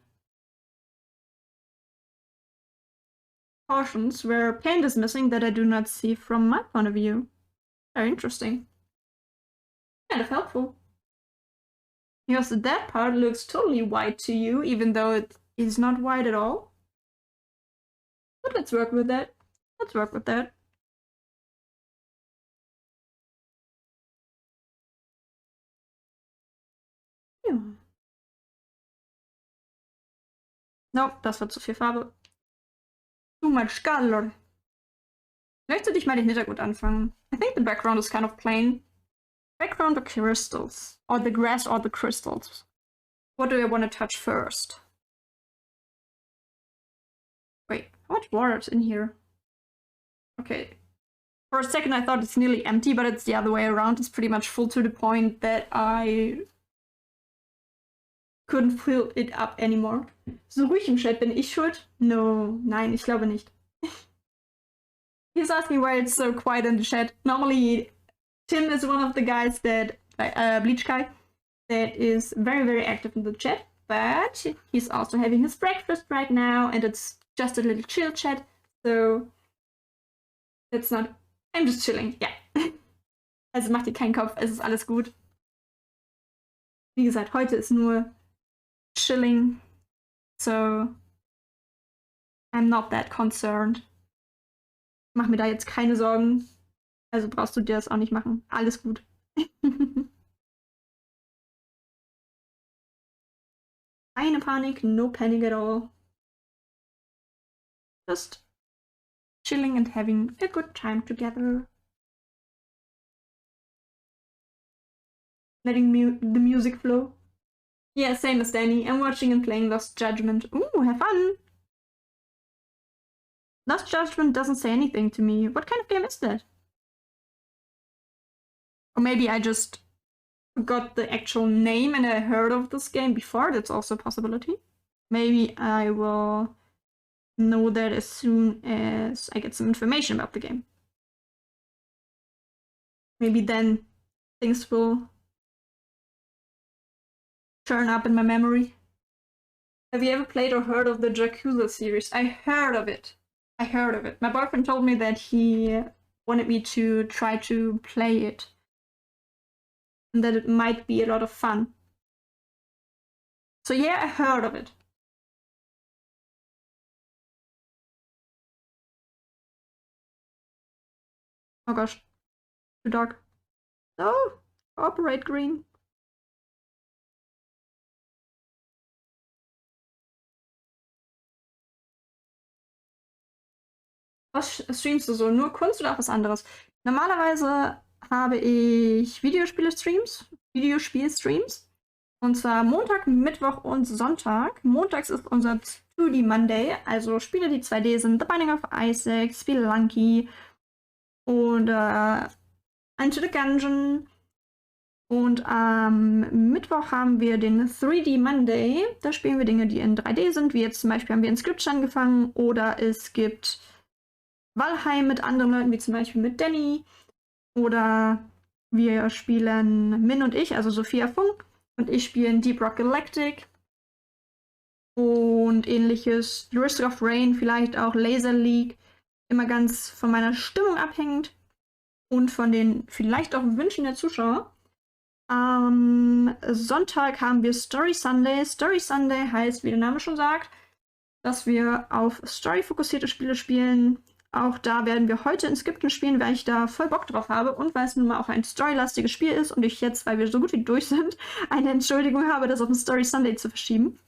portions where paint is missing that I do not see from my point of view. Very interesting. Kind of helpful. Because that part looks totally white to you, even though it is not white at all. But let's work with that. Let's work with that. Ja. Nope, das war zu viel Farbe. Too much color. Vielleicht sollte ich mal den Hintergrund anfangen. I think the background is kind of plain. Background or crystals? Or the grass or the crystals? What do I want to touch first? Wait, how much water is in here? Okay. For a second I thought it's nearly empty, but it's the other way around. It's pretty much full to the point that I couldn't fill it up anymore. So ruhig im Chat, bin ich schuld? No, nein, ich glaube nicht. He's asking why it's so quiet in the chat. Normally, Tim is one of the guys that, Bleach Guy, that is very, very active in the chat, but he's also having his breakfast right now, and it's just a little chill chat, so it's not... I'm just chilling, ja. Also macht dir keinen Kopf, es ist alles gut. Wie gesagt, heute ist nur chilling, so I'm not that concerned. Mach mir da jetzt keine Sorgen. Also brauchst du dir das auch nicht machen. Alles gut. Keine Panik, no panic at all. Just chilling and having a good time together. Letting the music flow. Yeah, same as Danny. I'm watching and playing Lost Judgment. Ooh, have fun! Lost Judgment doesn't say anything to me. What kind of game is that? Or maybe I just forgot the actual name and I heard of this game before. That's also a possibility. Maybe I will know that as soon as I get some information about the game. Maybe then things will turn up in my memory. Have you ever played or heard of the Yakuza series? I heard of it. My boyfriend told me that he wanted me to try to play it. And that it might be a lot of fun. So yeah, I heard of it. Oh gosh. Too dark. Oh, operate green. Was streamst du so? Nur Kunst oder auch was anderes? Normalerweise habe ich Videospielstreams. Und zwar Montag, Mittwoch und Sonntag. Montags ist unser 2D Monday, also Spiele, die 2D sind. The Binding of Isaac, Spelunky oder Into the Gungeon. Und am Mittwoch haben wir den 3D Monday. Da spielen wir Dinge, die in 3D sind. Wie jetzt zum Beispiel haben wir Inscription angefangen. Oder es gibt Valheim mit anderen Leuten, wie zum Beispiel mit Danny. Oder wir spielen Min und ich, also Sophia Funk. Und ich spiele Deep Rock Galactic. Und ähnliches. Risk of Rain, vielleicht auch Laser League. Immer ganz von meiner Stimmung abhängend. Und von den vielleicht auch Wünschen der Zuschauer. Am Sonntag haben wir Story Sunday. Story Sunday heißt, wie der Name schon sagt, dass wir auf Story-fokussierte Spiele spielen. Auch da werden wir heute Inscription spielen, weil ich da voll Bock drauf habe und weil es nun mal auch ein storylastiges Spiel ist und ich jetzt, weil wir so gut wie durch sind, eine Entschuldigung habe, das auf den Story Sunday zu verschieben.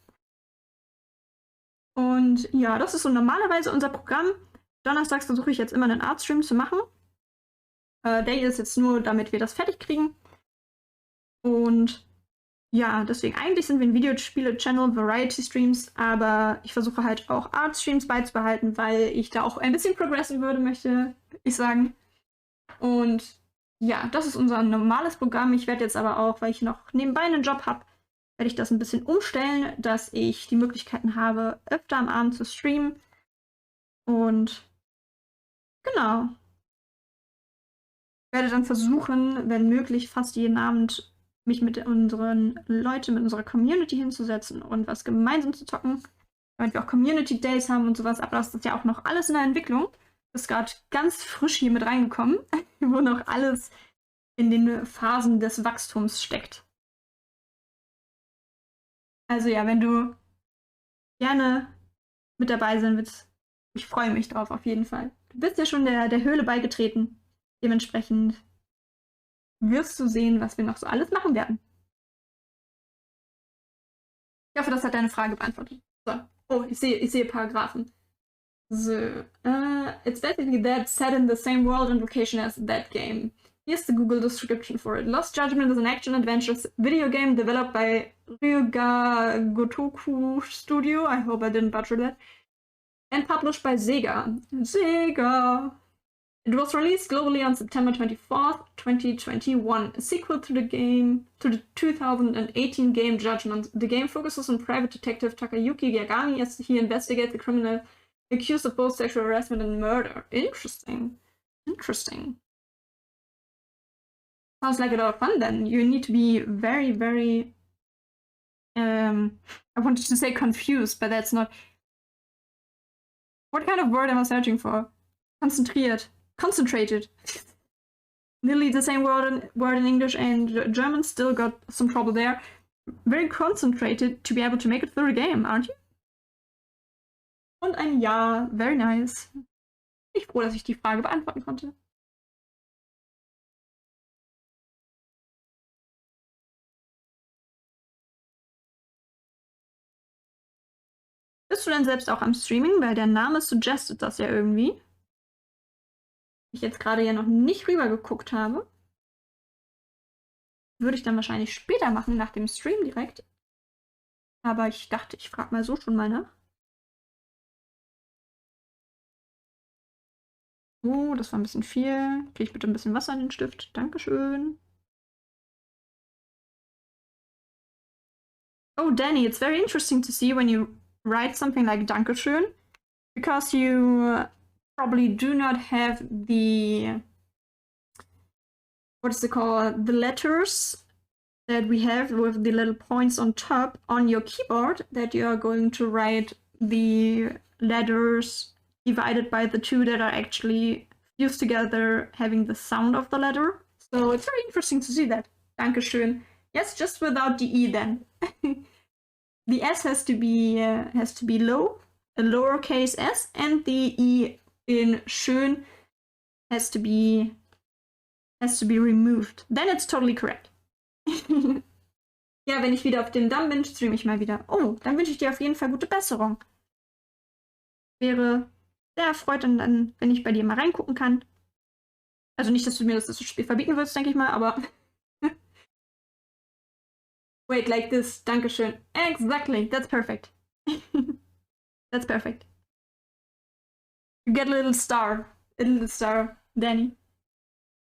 Und ja, das ist so normalerweise unser Programm. Donnerstags versuche ich jetzt immer einen Artstream zu machen. Der hier ist jetzt nur, damit wir das fertig kriegen. Und ja, deswegen eigentlich sind wir ein Videospiele-Channel, Variety-Streams, aber ich versuche halt auch Art-Streams beizubehalten, weil ich da auch ein bisschen progressen würde, möchte ich sagen. Und ja, das ist unser normales Programm. Ich werde jetzt aber auch, weil ich noch nebenbei einen Job habe, werde ich das ein bisschen umstellen, dass ich die Möglichkeiten habe, öfter am Abend zu streamen. Und genau. Ich werde dann versuchen, wenn möglich, fast jeden Abend mich mit unseren Leuten, mit unserer Community hinzusetzen und was gemeinsam zu zocken, damit wir auch Community Days haben und sowas. Aber das ist ja auch noch alles in der Entwicklung. Das ist gerade ganz frisch hier mit reingekommen, wo noch alles in den Phasen des Wachstums steckt. Also ja, wenn du gerne mit dabei sein willst, ich freue mich drauf auf jeden Fall. Du bist ja schon der Höhle beigetreten. Dementsprechend wirst du sehen, was wir noch so alles machen werden. Ich hoffe, das hat deine Frage beantwortet. So. Oh, ich sehe Paragraphen. So. It's basically that set in the same world and location as that game. Here's the Google description for it. Lost Judgment is an action-adventure video game developed by Ryuga Gotoku Studio. I hope I didn't butcher that. And published by Sega. Sega! It was released globally on September 24th, 2021, a sequel to the 2018 game Judgment. The game focuses on private detective Takayuki Yagami as he investigates the criminal accused of both sexual harassment and murder. Interesting. Sounds like a lot of fun then. You need to be very, very... I wanted to say confused, but that's not... What kind of word am I searching for? Concentrated. Nearly the same word in English and German, still got some trouble there. Very concentrated to be able to make it through the game, aren't you? Und ein Ja, very nice. Ich bin froh, dass ich die Frage beantworten konnte. Bist du denn selbst auch am Streaming? Weil der Name suggestet das ja irgendwie. Ich jetzt gerade ja noch nicht rüber geguckt habe. Würde ich dann wahrscheinlich später machen, nach dem Stream direkt. Aber ich dachte, ich frage mal so schon mal nach. Oh, das war ein bisschen viel. Kriege ich bitte ein bisschen Wasser in den Stift? Dankeschön. Oh, Danny, it's very interesting to see when you write something like Dankeschön, because you probably do not have the, what is it called, the letters that we have with the little points on top on your keyboard, that you are going to write the letters divided by the two that are actually fused together, having the sound of the letter. So it's very interesting to see that. Dankeschön. Yes, just without the E then. The S has to be low, a lowercase s, and the E in schön has to be removed. Then it's totally correct. Ja, wenn ich wieder auf dem Damm bin, streame ich mal wieder. Oh, dann wünsche ich dir auf jeden Fall gute Besserung. Wäre sehr erfreut, dann, wenn ich bei dir mal reingucken kann. Also nicht, dass du mir das Spiel verbieten willst, denke ich mal, aber... Wait, like this. Dankeschön. Exactly. That's perfect. That's perfect. You get a little star. A little star, Danny.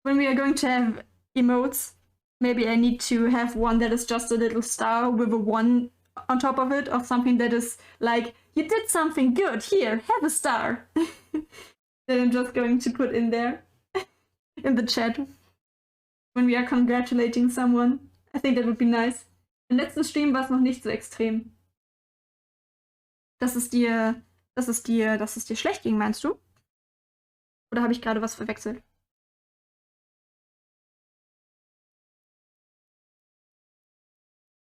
When we are going to have emotes, maybe I need to have one that is just a little star with a 1 on top of it, or something that is like, you did something good, here, have a star. That I'm just going to put in there, in the chat, when we are congratulating someone. I think that would be nice. Im letzten Stream war es noch nicht so extrem. Dass es dir schlecht ging, meinst du? Oder habe ich gerade was verwechselt?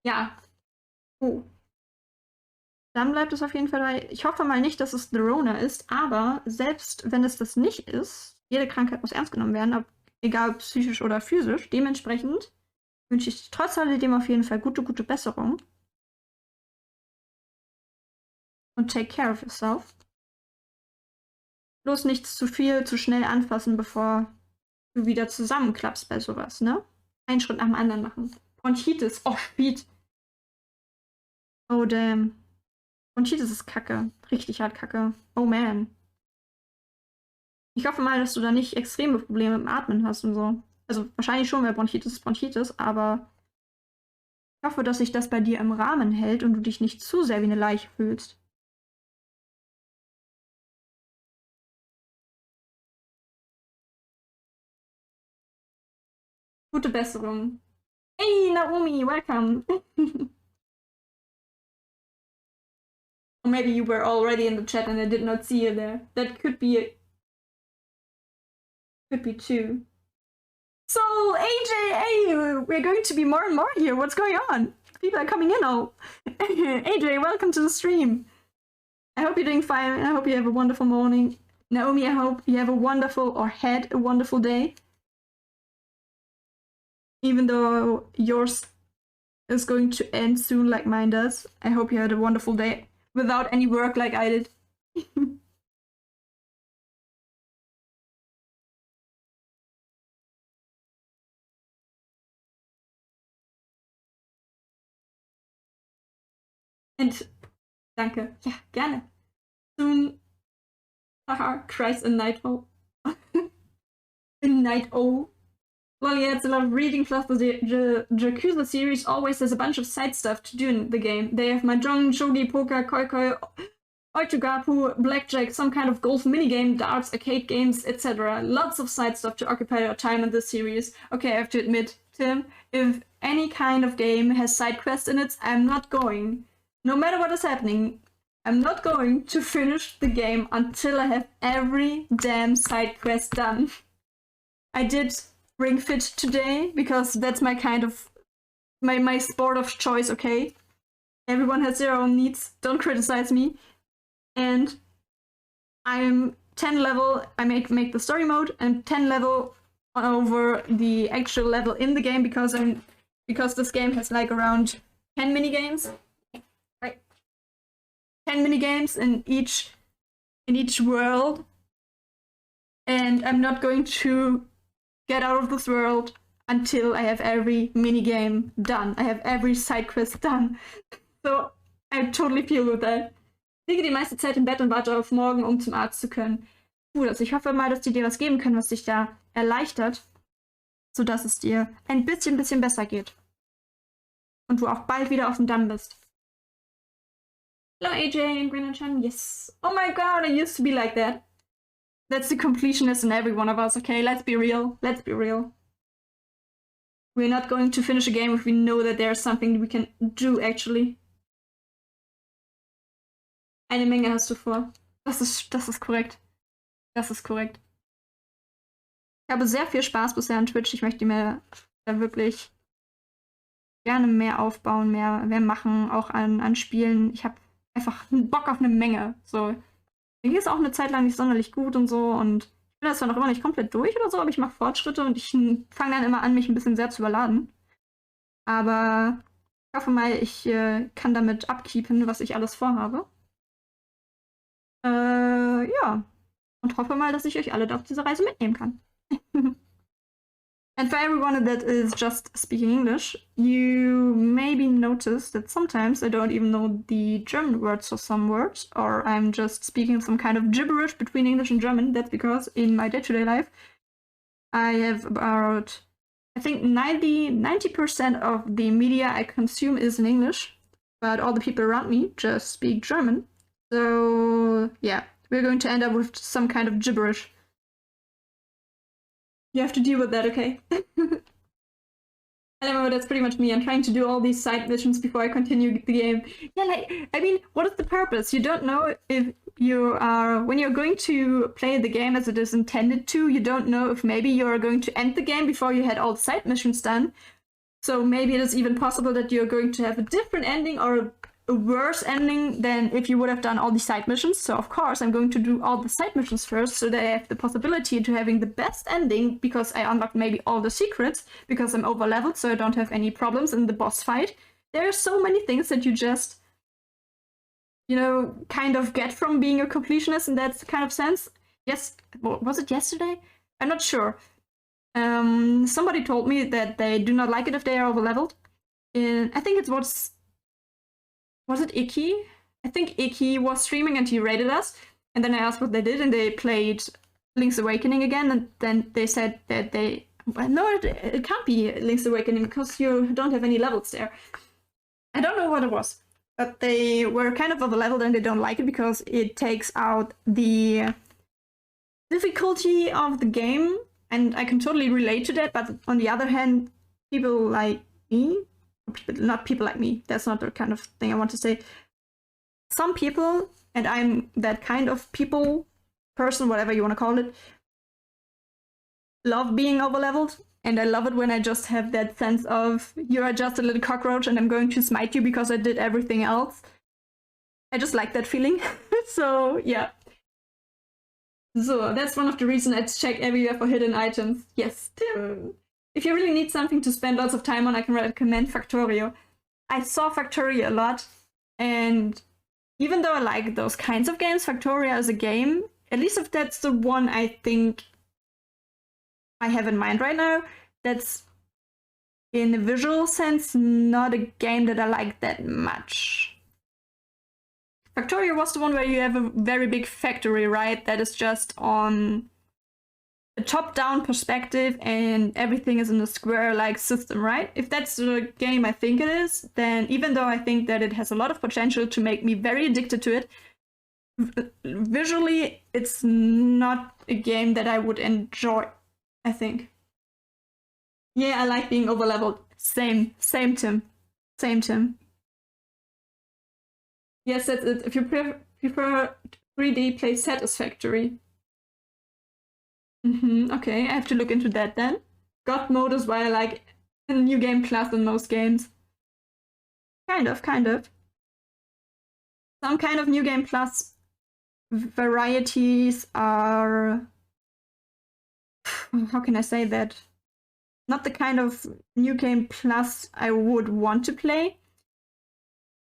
Ja. Oh. Dann bleibt es auf jeden Fall dabei. Ich hoffe mal nicht, dass es The Rona ist, aber selbst wenn es das nicht ist, jede Krankheit muss ernst genommen werden, egal ob psychisch oder physisch. Dementsprechend wünsche ich trotz alledem auf jeden Fall gute Besserung. Und take care of yourself. Bloß nichts zu viel, zu schnell anfassen, bevor du wieder zusammenklappst bei sowas, ne? Einen Schritt nach dem anderen machen. Bronchitis, oh, Speed. Oh, damn. Bronchitis ist kacke. Richtig hart kacke. Oh, man. Ich hoffe mal, dass du da nicht extreme Probleme im Atmen hast und so. Also wahrscheinlich schon, weil Bronchitis ist Bronchitis, aber ich hoffe, dass sich das bei dir im Rahmen hält und du dich nicht zu sehr wie eine Leiche fühlst. Gute Besserung. Hey, Naomi, welcome. Or maybe you were already in the chat and I did not see you there. That could be too. So, AJ, hey, we're going to be more and more here. What's going on? People are coming in now. AJ, welcome to the stream. I hope you're doing fine. I hope you have a wonderful morning. Naomi, I hope you have a wonderful, or had a wonderful day. Even though yours is going to end soon like mine does. I hope you had a wonderful day without any work like I did. Und danke. Ja, gerne. Soon. Haha, cries a night owl. A night owl. Well, yeah, it's a lot of reading, plus the Yakuza series always has a bunch of side stuff to do in the game. They have Mahjong, shogi, poker, koi-koi, oitogapu, blackjack, some kind of golf minigame, darts, arcade games, etc. Lots of side stuff to occupy your time in this series. Okay, I have to admit, Tim, if any kind of game has side quests in it, I'm not going. No matter what is happening, I'm not going to finish the game until I have every damn side quest done. I did Ring Fit today because that's my kind of my sport of choice, okay? Everyone has their own needs, don't criticize me. And I'm 10 level, I make the story mode, and 10 level over the actual level in the game because this game has like around 10 minigames. Right? 10 minigames in each world. And I'm not going to get out of this world until I have every minigame done. I have every side quest done. So I totally feel with that. Ich liege die meiste Zeit im Bett und warte auf morgen, um zum Arzt zu können. Gut, also ich hoffe mal, dass die dir was geben können, was dich da erleichtert, sodass es dir ein bisschen besser geht. und du auch bald wieder auf dem Damm bist. Hello AJ and Greenwich. Yes. Oh my god, I used to be like that. That's the completionist in every one of us, okay? Let's be real. Let's be real. We're not going to finish a game if we know that there's something we can do, actually. Eine Menge hast du vor. Das ist korrekt. Das ist korrekt. Ich habe sehr viel Spaß bisher an Twitch. Ich möchte mir da wirklich gerne mehr aufbauen, mehr machen, auch an Spielen. Ich habe einfach Bock auf eine Menge. So. Mir ging es auch eine Zeit lang nicht sonderlich gut und so. Und ich bin da zwar noch immer nicht komplett durch oder so, aber ich mache Fortschritte und ich fange dann immer an, mich ein bisschen sehr zu überladen. Aber ich hoffe mal, ich kann damit upkeepen, was ich alles vorhabe. Ja. Und hoffe mal, dass ich euch alle auf diese Reise mitnehmen kann. And for everyone that is just speaking English, you maybe noticed that sometimes I don't even know the German words for some words, or I'm just speaking some kind of gibberish between English and German. That's because in my day-to-day life, I have about, I think 90% of the media I consume is in English, but all the people around me just speak German. So yeah, we're going to end up with some kind of gibberish. You have to deal with that, okay? Anyway, that's pretty much me. I'm trying to do all these side missions before I continue the game. Yeah, like, I mean, what is the purpose? You don't know if you are, when you're going to play the game as it is intended to, you don't know if maybe you're going to end the game before you had all the side missions done. So maybe it is even possible that you're going to have a different ending or a worse ending than if you would have done all the side missions. So of course I'm going to do all the side missions first so that I have the possibility to having the best ending because I unlocked maybe all the secrets because I'm over leveled so I don't have any problems in the boss fight. There are so many things that you just, you know, kind of get from being a completionist in that kind of sense. Yes, was it yesterday? I'm not sure. Somebody told me that they do not like it if they are over leveled. I think it was it Icky? I think Icky was streaming and he rated us. And then I asked what they did and they played Link's Awakening again. And then they said that no, it can't be Link's Awakening because you don't have any levels there. I don't know what it was. But they were kind of over leveled and they don't like it because it takes out the difficulty of the game. And I can totally relate to that. But on the other hand, people like me, not people like me, that's not the kind of thing I want to say. Some people, and I'm that kind of person, whatever you want to call it, love being overleveled, and I love it when I just have that sense of, you are just a little cockroach and I'm going to smite you because I did everything else. I just like that feeling. So, yeah. So, that's one of the reasons I check everywhere for hidden items. Yes, Tim! If you really need something to spend lots of time on, I can recommend Factorio. I saw Factorio a lot, and even though I like those kinds of games, Factorio as a game, at least if that's the one I think I have in mind right now, that's in a visual sense not a game that I like that much. Factorio was the one where you have a very big factory, right? That is just on a top-down perspective and everything is in a square-like system, right? If that's the game I think it is, then even though I think that it has a lot of potential to make me very addicted to it, visually it's not a game that I would enjoy, I think. Yeah, I like being overleveled. Same Tim. Same Tim. Yes, that's it. If you prefer 3D, play Satisfactory. Okay, I have to look into that then. God mode is why I like a new game class in most games. Kind of. Some kind of new game plus varieties are... How can I say that? Not the kind of new game plus I would want to play.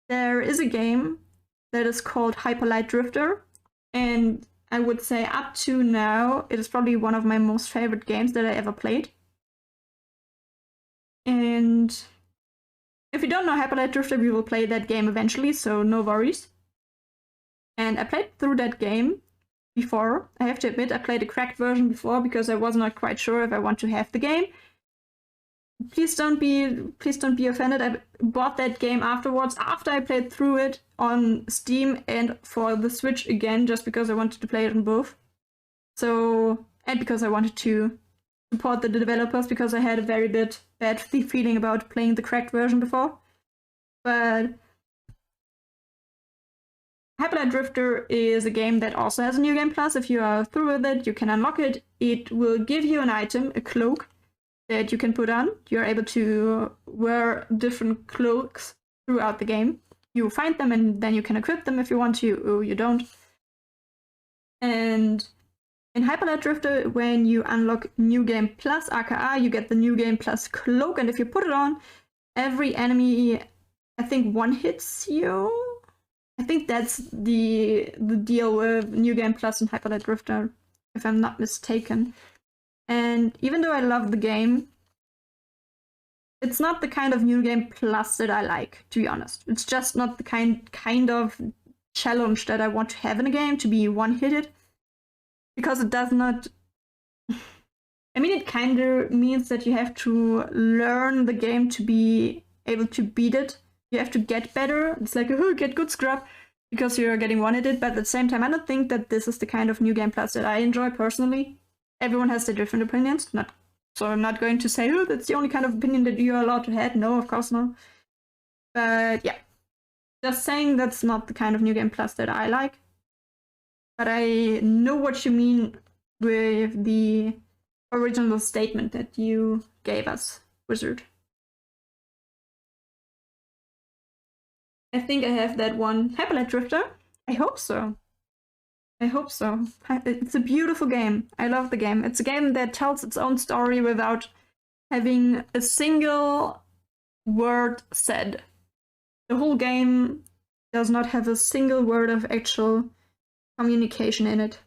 There is a game that is called Hyperlight Drifter, and I would say up to now, it is probably one of my most favorite games that I ever played. And if you don't know Hyperlight Drifter, we will play that game eventually, so no worries. And I played through that game before. I have to admit, I played a cracked version before because I was not quite sure if I want to have the game. please don't be offended. I bought that game afterwards, after I played through it on Steam and for the Switch again, just because I wanted to play it on both. So, and because I wanted to support the developers, because I had a very bad feeling about playing the cracked version before. But Hyperlight Drifter is a game that also has a New Game Plus. If you are through with it, you can unlock it. It will give you an item, a cloak, that you can put on. You're able to wear different cloaks throughout the game. You find them and then you can equip them if you want to, or you don't. And in Hyperlight Drifter, when you unlock New Game Plus aka, you get the New Game Plus cloak, and if you put it on, every enemy, I think, one-hits you? I think that's the deal with New Game Plus and Hyperlight Drifter, if I'm not mistaken. And even though I love the game, it's not the kind of New Game Plus that I like, to be honest. It's just not the kind of challenge that I want to have in a game, to be one-hitted. Because it does not... I mean, it kind of means that you have to learn the game to be able to beat it. You have to get better. It's like, oh, get good scrub, because you're getting one-hitted. But at the same time, I don't think that this is the kind of New Game Plus that I enjoy personally. Everyone has their different opinions. So I'm not going to say, oh, that's the only kind of opinion that you're allowed to have. No, of course not. But yeah, just saying that's not the kind of New Game Plus that I like. But I know what you mean with the original statement that you gave us, Wizard. I think I have that one. Hyperlight Drifter? I hope so. I hope so. It's a beautiful game. I love the game. It's a game that tells its own story without having a single word said. The whole game does not have a single word of actual communication in it.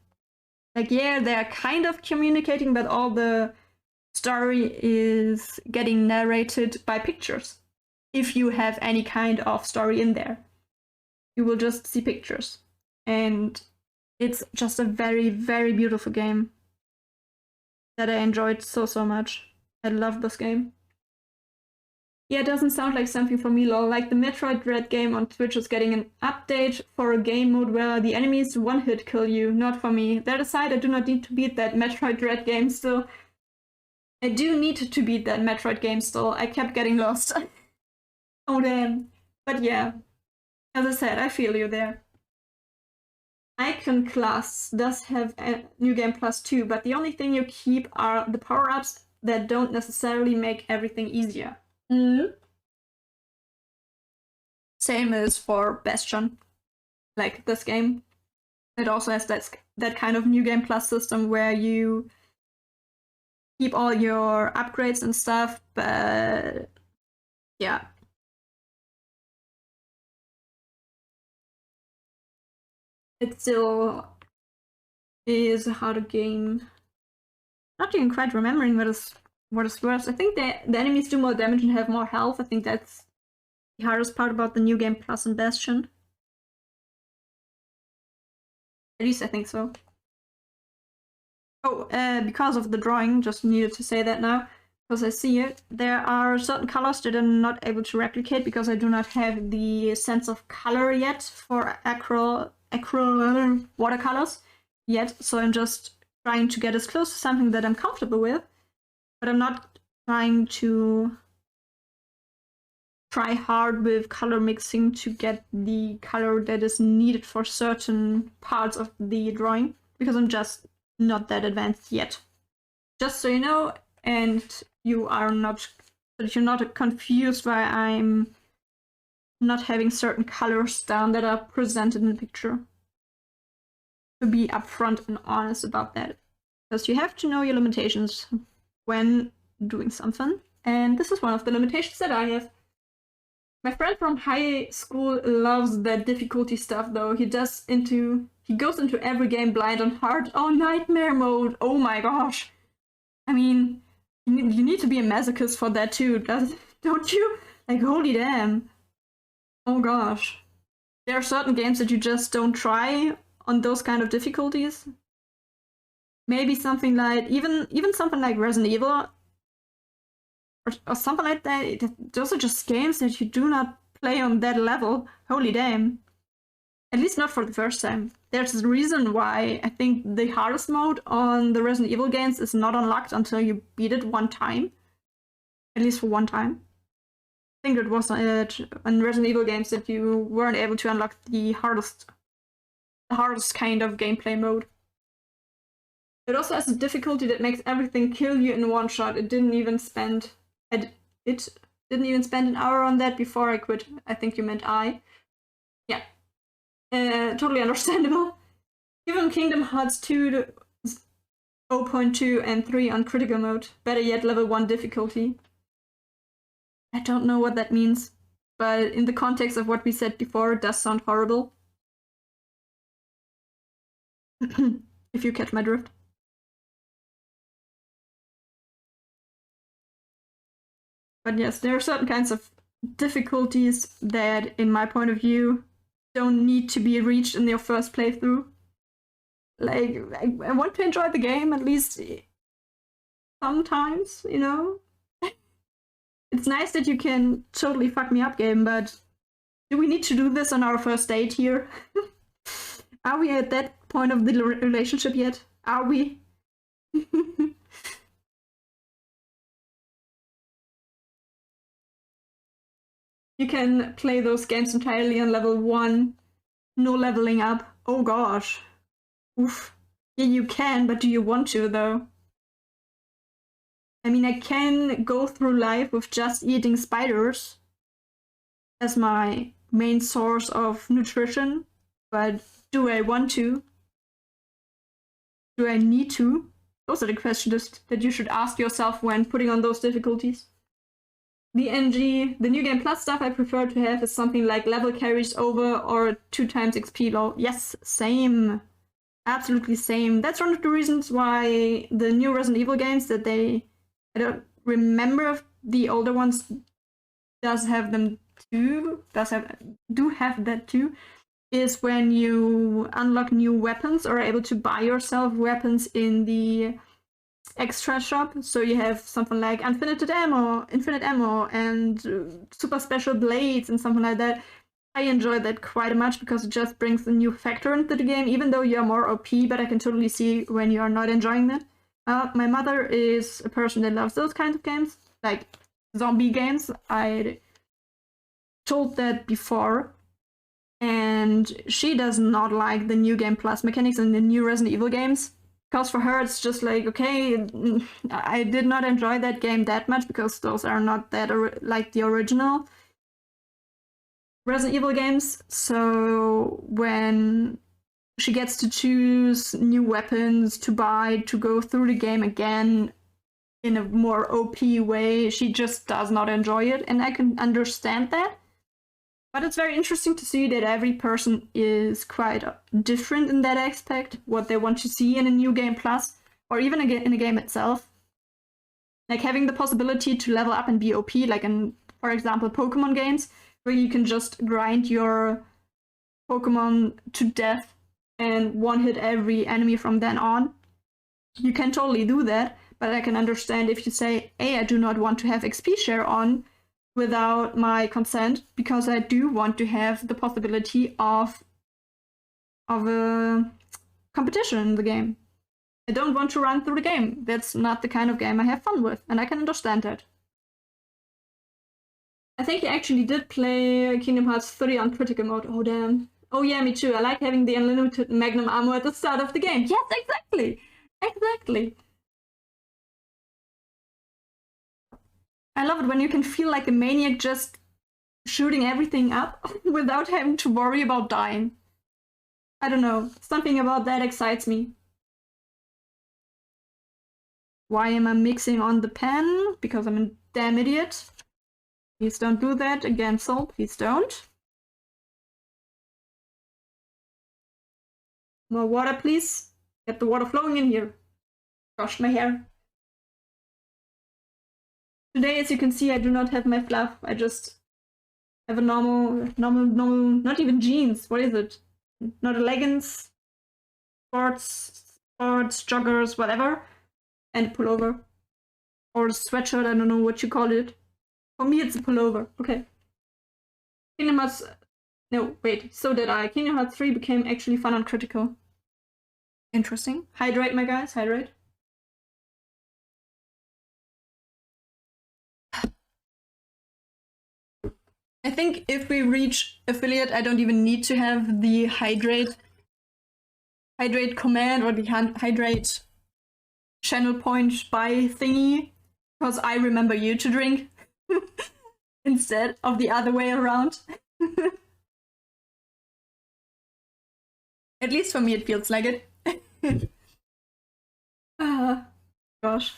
Like, yeah, they're kind of communicating, but all the story is getting narrated by pictures. If you have any kind of story in there, you will just see pictures. And it's just a very, very beautiful game that I enjoyed so much. I love this game. Yeah, it doesn't sound like something for me, lol. Like the Metroid Dread game on Twitch is getting an update for a game mode where the enemies one-hit kill you. Not for me. That aside, I do not need to beat that Metroid Dread game still. I do need to beat that Metroid game still. I kept getting lost. Oh damn. But yeah, as I said, I feel you there. Icon class does have a New Game Plus too, but the only thing you keep are the power-ups that don't necessarily make everything easier. Same is for Bastion. Like this game. It also has that kind of New Game Plus system where you keep all your upgrades and stuff, but yeah. It still is a harder game. Not even quite remembering what is worse. I think the enemies do more damage and have more health. I think that's the hardest part about the New Game Plus and Bastion. At least I think so. Oh, because of the drawing, just needed to say that now, because I see it. There are certain colors that I'm not able to replicate because I do not have the sense of color yet for acryl watercolors yet, so I'm just trying to get as close to something that I'm comfortable with, but I'm not trying to try hard with color mixing to get the color that is needed for certain parts of the drawing, because I'm just not that advanced yet. Just so you know, and you're not confused why I'm not having certain colors down that are presented in the picture. To be upfront and honest about that. Because you have to know your limitations when doing something. And this is one of the limitations that I have. My friend from high school loves that difficulty stuff though. He goes into every game blind on hard. Oh, nightmare mode. Oh my gosh. I mean, you need to be a masochist for that too, don't you? Like, holy damn. Oh gosh. There are certain games that you just don't try on those kind of difficulties. Maybe something like, even something like Resident Evil, or something like that. Those are just games that you do not play on that level. Holy damn. At least not for the first time. There's a reason why I think the hardest mode on the Resident Evil games is not unlocked until you beat it one time. At least for one time. I think it was on Resident Evil games that you weren't able to unlock the hardest kind of gameplay mode. It also has a difficulty that makes everything kill you in one shot. It didn't even spend an hour on that before I quit. I think you meant I. Yeah. Totally understandable. Given Kingdom Hearts 2 0.2 and 3 on critical mode. Better yet, level 1 difficulty. I don't know what that means, but in the context of what we said before, it does sound horrible. If you catch my drift. But yes, there are certain kinds of difficulties that, in my point of view, don't need to be reached in your first playthrough. Like, I want to enjoy the game, at least sometimes, you know? It's nice that you can totally fuck me up, game, but do we need to do this on our first date here? Are we at that point of the relationship yet? Are we? You can play those games entirely on level 1, no leveling up. Oh gosh. Oof. Yeah, you can, but do you want to, though? I mean, I can go through life with just eating spiders as my main source of nutrition, but do I want to? Do I need to? Those are the questions that you should ask yourself when putting on those difficulties. The ENG, the New Game Plus stuff I prefer to have is something like level carries over or 2 times XP low. Yes, same. Absolutely same. That's one of the reasons why the new Resident Evil games that I don't remember if the older ones do have that too, is when you unlock new weapons or are able to buy yourself weapons in the extra shop. So you have something like infinite ammo, and super special blades and something like that. I enjoy that quite much because it just brings a new factor into the game, even though you're more OP, but I can totally see when you're not enjoying that. My mother is a person that loves those kinds of games, like zombie games. I told that before. And she does not like the New Game Plus mechanics in the new Resident Evil games. Because for her, it's just like, okay, I did not enjoy that game that much because those are not that like the original Resident Evil games. So when she gets to choose new weapons to buy to go through the game again in a more OP way, she just does not enjoy it. And I can understand that. But it's very interesting to see that every person is quite different in that aspect, what they want to see in a New Game Plus, or even in a game itself. Like having the possibility to level up and be OP, like in, for example, Pokemon games, where you can just grind your Pokemon to death and one-hit every enemy from then on. You can totally do that, but I can understand if you say, hey, I do not want to have XP share on without my consent, because I do want to have the possibility of a competition in the game. I don't want to run through the game. That's not the kind of game I have fun with, and I can understand that. I think you actually did play Kingdom Hearts 3 on critical mode. Oh damn. Oh yeah, me too. I like having the unlimited magnum ammo at the start of the game. Yes, exactly! Exactly! I love it when you can feel like a maniac just shooting everything up without having to worry about dying. I don't know, something about that excites me. Why am I mixing on the pen? Because I'm a damn idiot. Please don't do that again, Sol, please don't. More water, please. Get the water flowing in here. Gosh, my hair. Today, as you can see, I do not have my fluff. I just have a normal, not even jeans. What is it? Not a leggings, sports, joggers, whatever, and a pullover. Or a sweatshirt, I don't know what you call it. For me, it's a pullover. Okay. Kingdom Hearts... No, wait. So did I. Kingdom Hearts 3 became actually fun and critical. Interesting. Hydrate, my guys. Hydrate. I think if we reach affiliate, I don't even need to have the hydrate command or the hydrate channel point buy thingy, because I remember you to drink instead of the other way around. At least for me, it feels like it. Gosh.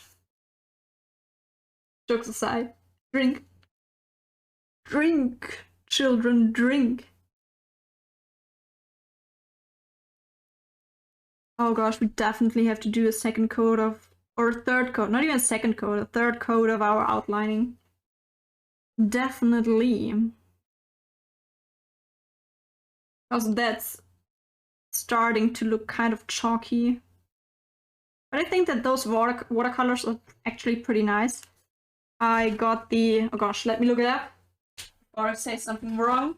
Jokes aside, drink. Drink, children, drink. Oh gosh, we definitely have to do a second coat of, or a third coat, not even a second coat, a third coat of our outlining. Definitely. Because that's starting to look kind of chalky. But I think that those watercolors are actually pretty nice. I got the, oh gosh, let me look it up before I say something wrong.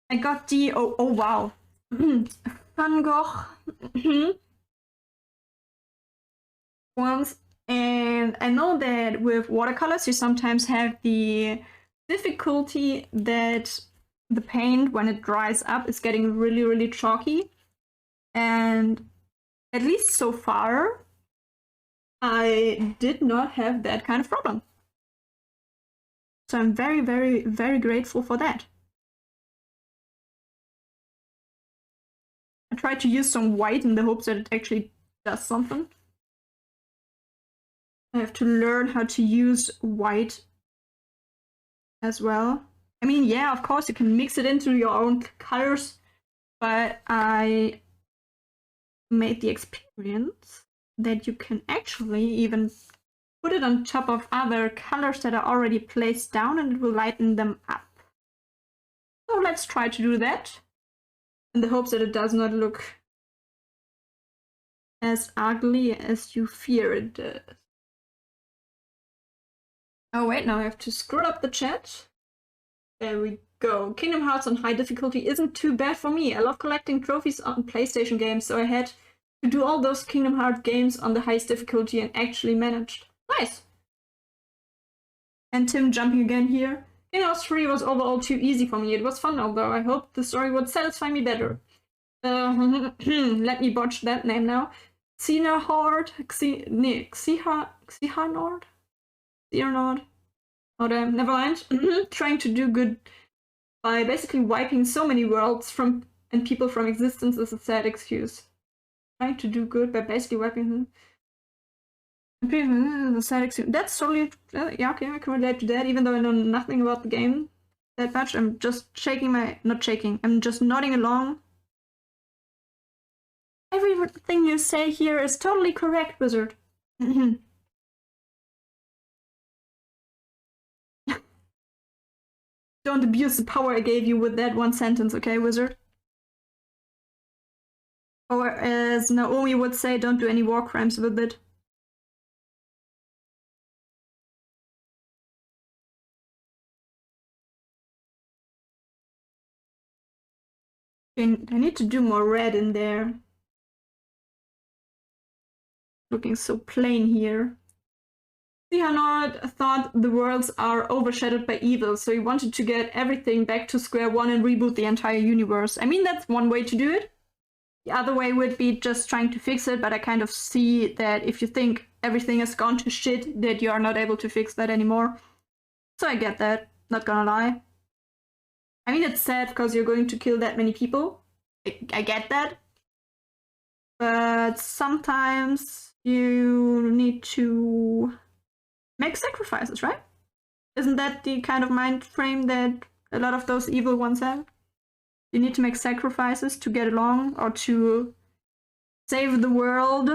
I got the, oh wow. Van Gogh ones, and I know that with watercolors you sometimes have the difficulty that the paint, when it dries up, is getting really chalky, and at least so far I did not have that kind of problem. So I'm very grateful for that. I tried to use some white in the hopes that it actually does something. I have to learn how to use white as well. I mean, yeah, of course you can mix it into your own colors, but I made the experience that you can actually even put it on top of other colors that are already placed down and it will lighten them up. So let's try to do that, in the hopes that it does not look as ugly as you fear it does. Oh wait, now I have to scroll up the chat. There we go. Kingdom Hearts on high difficulty isn't too bad for me. I love collecting trophies on PlayStation games, so I had to do all those Kingdom Hearts games on the highest difficulty and actually managed. Nice! And Tim jumping again here. Kingdom Hearts 3 was overall too easy for me. It was fun, although I hoped the story would satisfy me better. Let me botch that name now. Xenahord? Xehanord? Oh damn, never mind. Trying to do good by basically wiping so many worlds and people from existence is a sad excuse. Trying to do good by basically wiping people is a sad excuse. That's totally, yeah, okay, I can relate to that, even though I know nothing about the game that much. I'm just I'm just nodding along. Everything you say here is totally correct, Wizard. Don't abuse the power I gave you with that one sentence, okay, Wizard? Or as Naomi would say, don't do any war crimes with it. I need to do more red in there. Looking so plain here. Xehanort thought the worlds are overshadowed by evil, so he wanted to get everything back to square one and reboot the entire universe. I mean, that's one way to do it. The other way would be just trying to fix it, but I kind of see that if you think everything has gone to shit, that you are not able to fix that anymore. So I get that, not gonna lie. I mean, it's sad because you're going to kill that many people. I get that. But sometimes you need to make sacrifices, right? Isn't that the kind of mind frame that a lot of those evil ones have? You need to make sacrifices to get along or to save the world.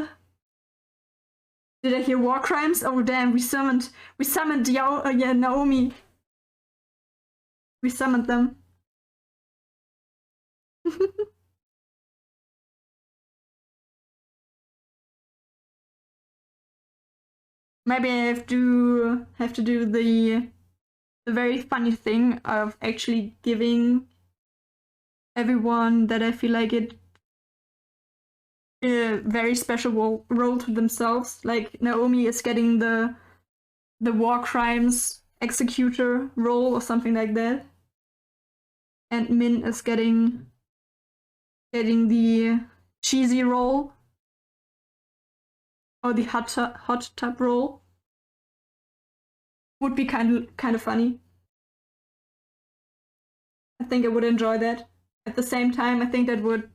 Did I hear war crimes? Oh damn, we summoned Naomi. We summoned them. maybe I have to do the very funny thing of actually giving everyone that I feel like it a very special role to themselves. Like Naomi is getting the war crimes executor role or something like that, and Min is getting the cheesy role or the hot tub role. Would be kind of funny. I think I would enjoy that. At the same time, I think that would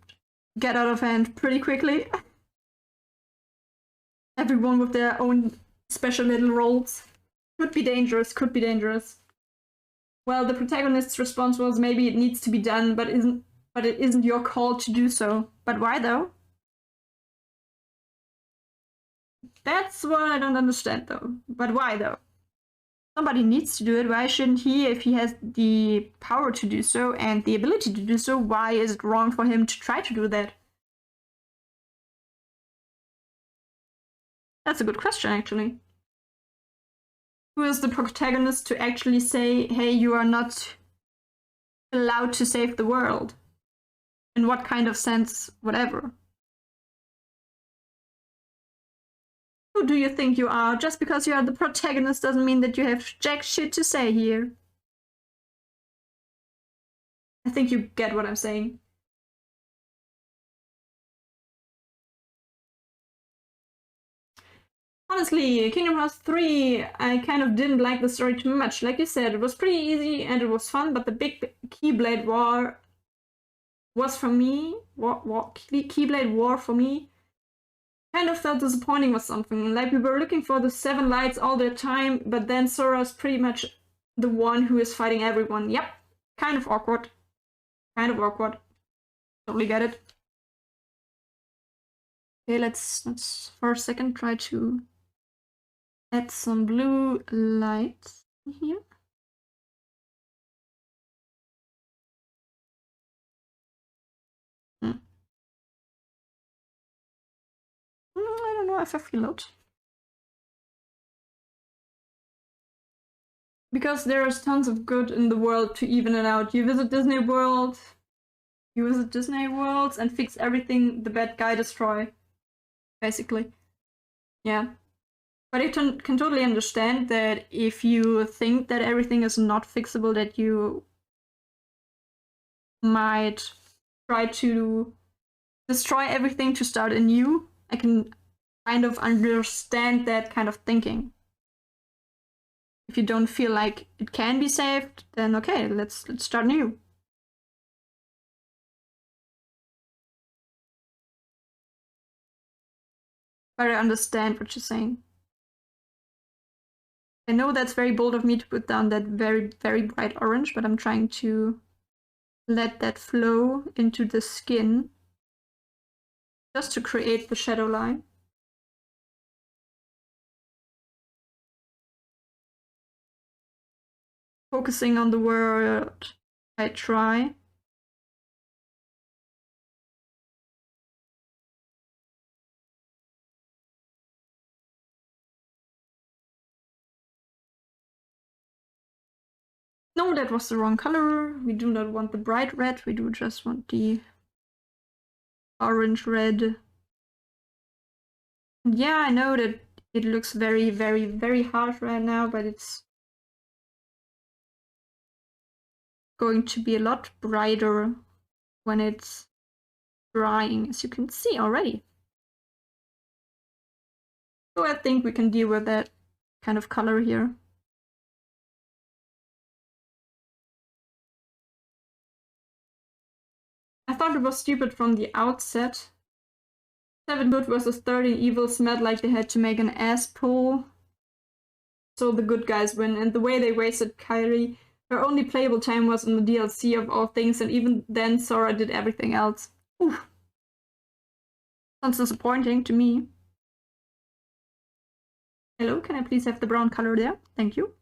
get out of hand pretty quickly. Everyone with their own special little roles. Could be dangerous, could be dangerous. Well, the protagonist's response was maybe it needs to be done, but it isn't your call to do so. But why though? That's what I don't understand though. But why though? Somebody needs to do it. Why shouldn't he, if he has the power to do so and the ability to do so? Why is it wrong for him to try to do that? That's a good question, actually. Who is the protagonist to actually say, hey, you are not allowed to save the world? In what kind of sense, whatever? Who do you think you are? Just because you are the protagonist doesn't mean that you have jack shit to say here. I think you get what I'm saying. Honestly, Kingdom Hearts 3, I kind of didn't like the story too much. Like you said, it was pretty easy and it was fun, but the big Keyblade War was for me, Keyblade War for me, kind of felt disappointing with something. Like we were looking for the 7 lights all the time, but then Sora's pretty much the one who is fighting everyone. Yep, kind of awkward. Kind of awkward. Totally get it. Okay, let's for a second try to add some blue lights here. I don't know if I feel it. Because there is tons of good in the world to even it out. You visit Disney World, you visit Disney Worlds and fix everything the bad guy destroy. Basically. Yeah. But I can totally understand that if you think that everything is not fixable, that you might try to destroy everything to start anew. I can kind of understand that kind of thinking. If you don't feel like it can be saved, then okay, let's start new. But I understand what you're saying. I know that's very bold of me to put down that very, very bright orange, but I'm trying to let that flow into the skin just to create the shadow line. Focusing on the word I try. No, that was the wrong color. We do not want the bright red, we do just want the orange red. Yeah, I know that it looks very, very, very harsh right now, but it's going to be a lot brighter when it's drying, as you can see already. So I think we can deal with that kind of color here. I thought it was stupid from the outset. 7 good versus 13 evil smelled like they had to make an ass pull. So the good guys win, and the way they wasted Kairi, her only playable time was in the DLC of all things, and even then Sora did everything else. Oof. Sounds disappointing to me. Hello, can I please have the brown color there? Thank you.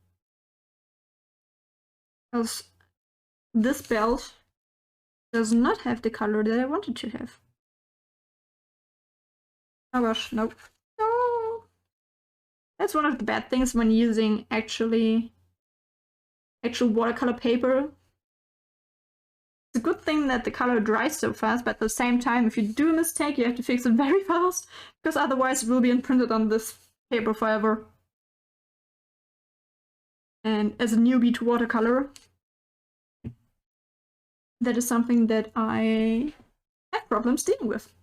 Because this belt does not have the color that I wanted to have. Oh gosh, nope. No! That's one of the bad things when using actual watercolor paper. It's a good thing that the color dries so fast, but at the same time, if you do a mistake, you have to fix it very fast, because otherwise it will be imprinted on this paper forever. And as a newbie to watercolor, that is something that I have problems dealing with.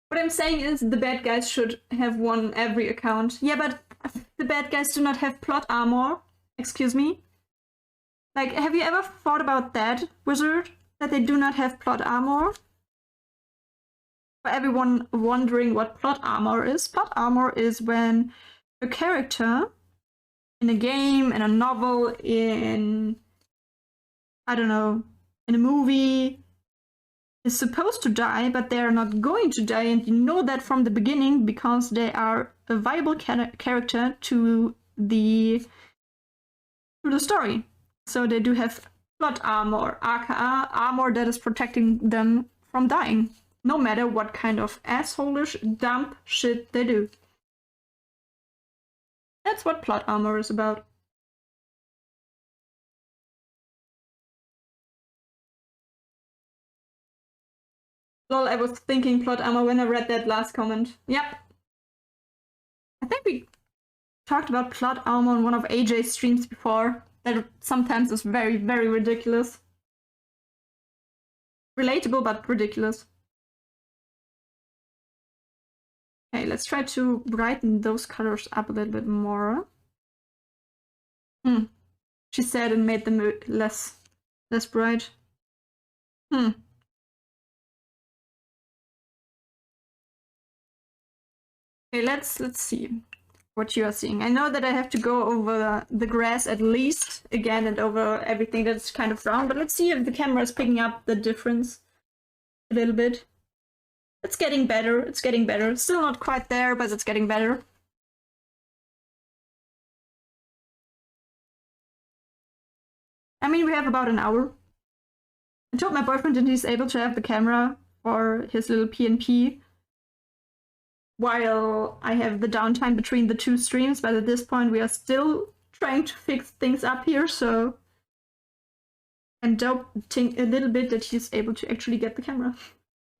What I'm saying is the bad guys should have won every account. Yeah, but the bad guys do not have plot armor. Excuse me? Like, have you ever thought about that, Wizard? That they do not have plot armor? For everyone wondering what plot armor is when a character in a game, in a novel, in, I don't know, in a movie, is supposed to die, but they are not going to die, and you know that from the beginning because they are a viable character to the story. So they do have plot armor, aka armor that is protecting them from dying, no matter what kind of asshole-ish, dumb shit they do. That's what plot armor is about. Lol, I was thinking plot armor when I read that last comment. Yep. I think we talked about plot armor on one of AJ's streams before. That sometimes is very, very ridiculous. Relatable, but ridiculous. Okay, let's try to brighten those colors up a little bit more. She said and made them less bright. Okay, let's see what you are seeing. I know that I have to go over the grass at least again and over everything that's kind of brown, but let's see if the camera is picking up the difference a little bit. It's getting better, it's getting better. Still not quite there, but it's getting better. I mean, we have about an hour. I told my boyfriend that he's able to have the camera for his little PNP while I have the downtime between the two streams, but at this point we are still trying to fix things up here, so I'm doubting a little bit that he's able to actually get the camera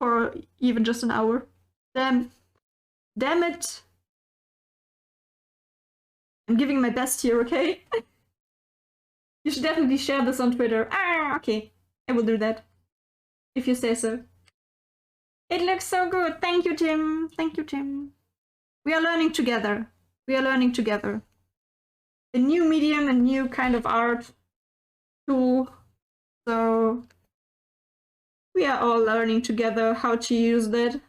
for even just an hour. Damn it! I'm giving my best here, okay? You should definitely share this on Twitter. Okay, I will do that if you say so. It looks so good. Thank you, Tim. Thank you, Tim. We are learning together. We are learning together. A new medium, a new kind of art tool. So we are all learning together how to use that.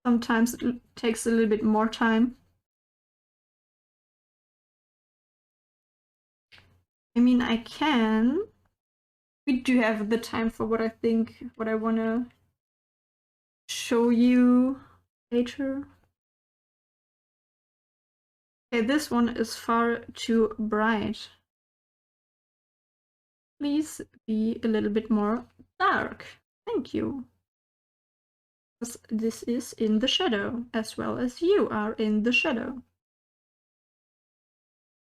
Sometimes it takes a little bit more time. I mean, I can. We do have the time for what I want to show you later. Okay, this one is far too bright. Please be a little bit more dark. Thank you. Because this is in the shadow, as well as you are in the shadow.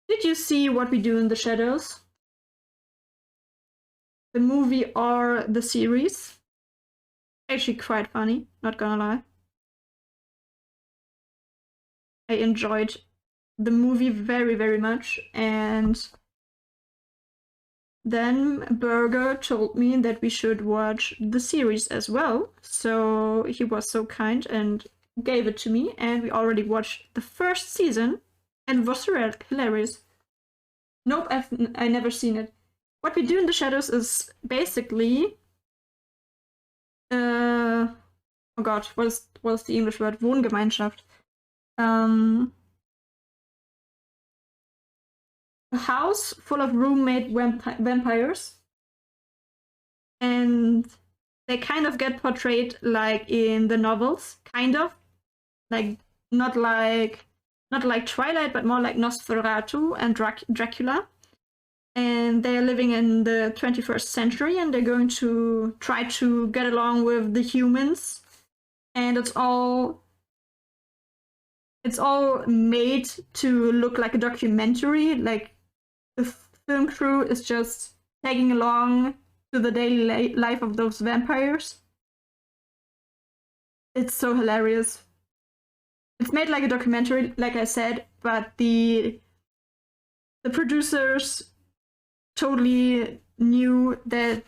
Did you see what we do in the shadows? The movie or the series? Actually quite funny, not gonna lie. I enjoyed the movie very, very much, and then Berger told me that we should watch the series as well, so he was so kind and gave it to me, and we already watched the first season, and it was hilarious. Nope, I never seen it. What we do in the shadows is basically, oh god, what is the English word? Wohngemeinschaft. A house full of roommate vampires, and they kind of get portrayed like in the novels, kind of, like not like Twilight, but more like Nosferatu and Dracula. and they're living in the 21st century, and they're going to try to get along with the humans, and it's all made to look like a documentary. Like the film crew is just tagging along to the daily life of those vampires. It's so hilarious. It's made like a documentary, like I said, but the producers totally knew that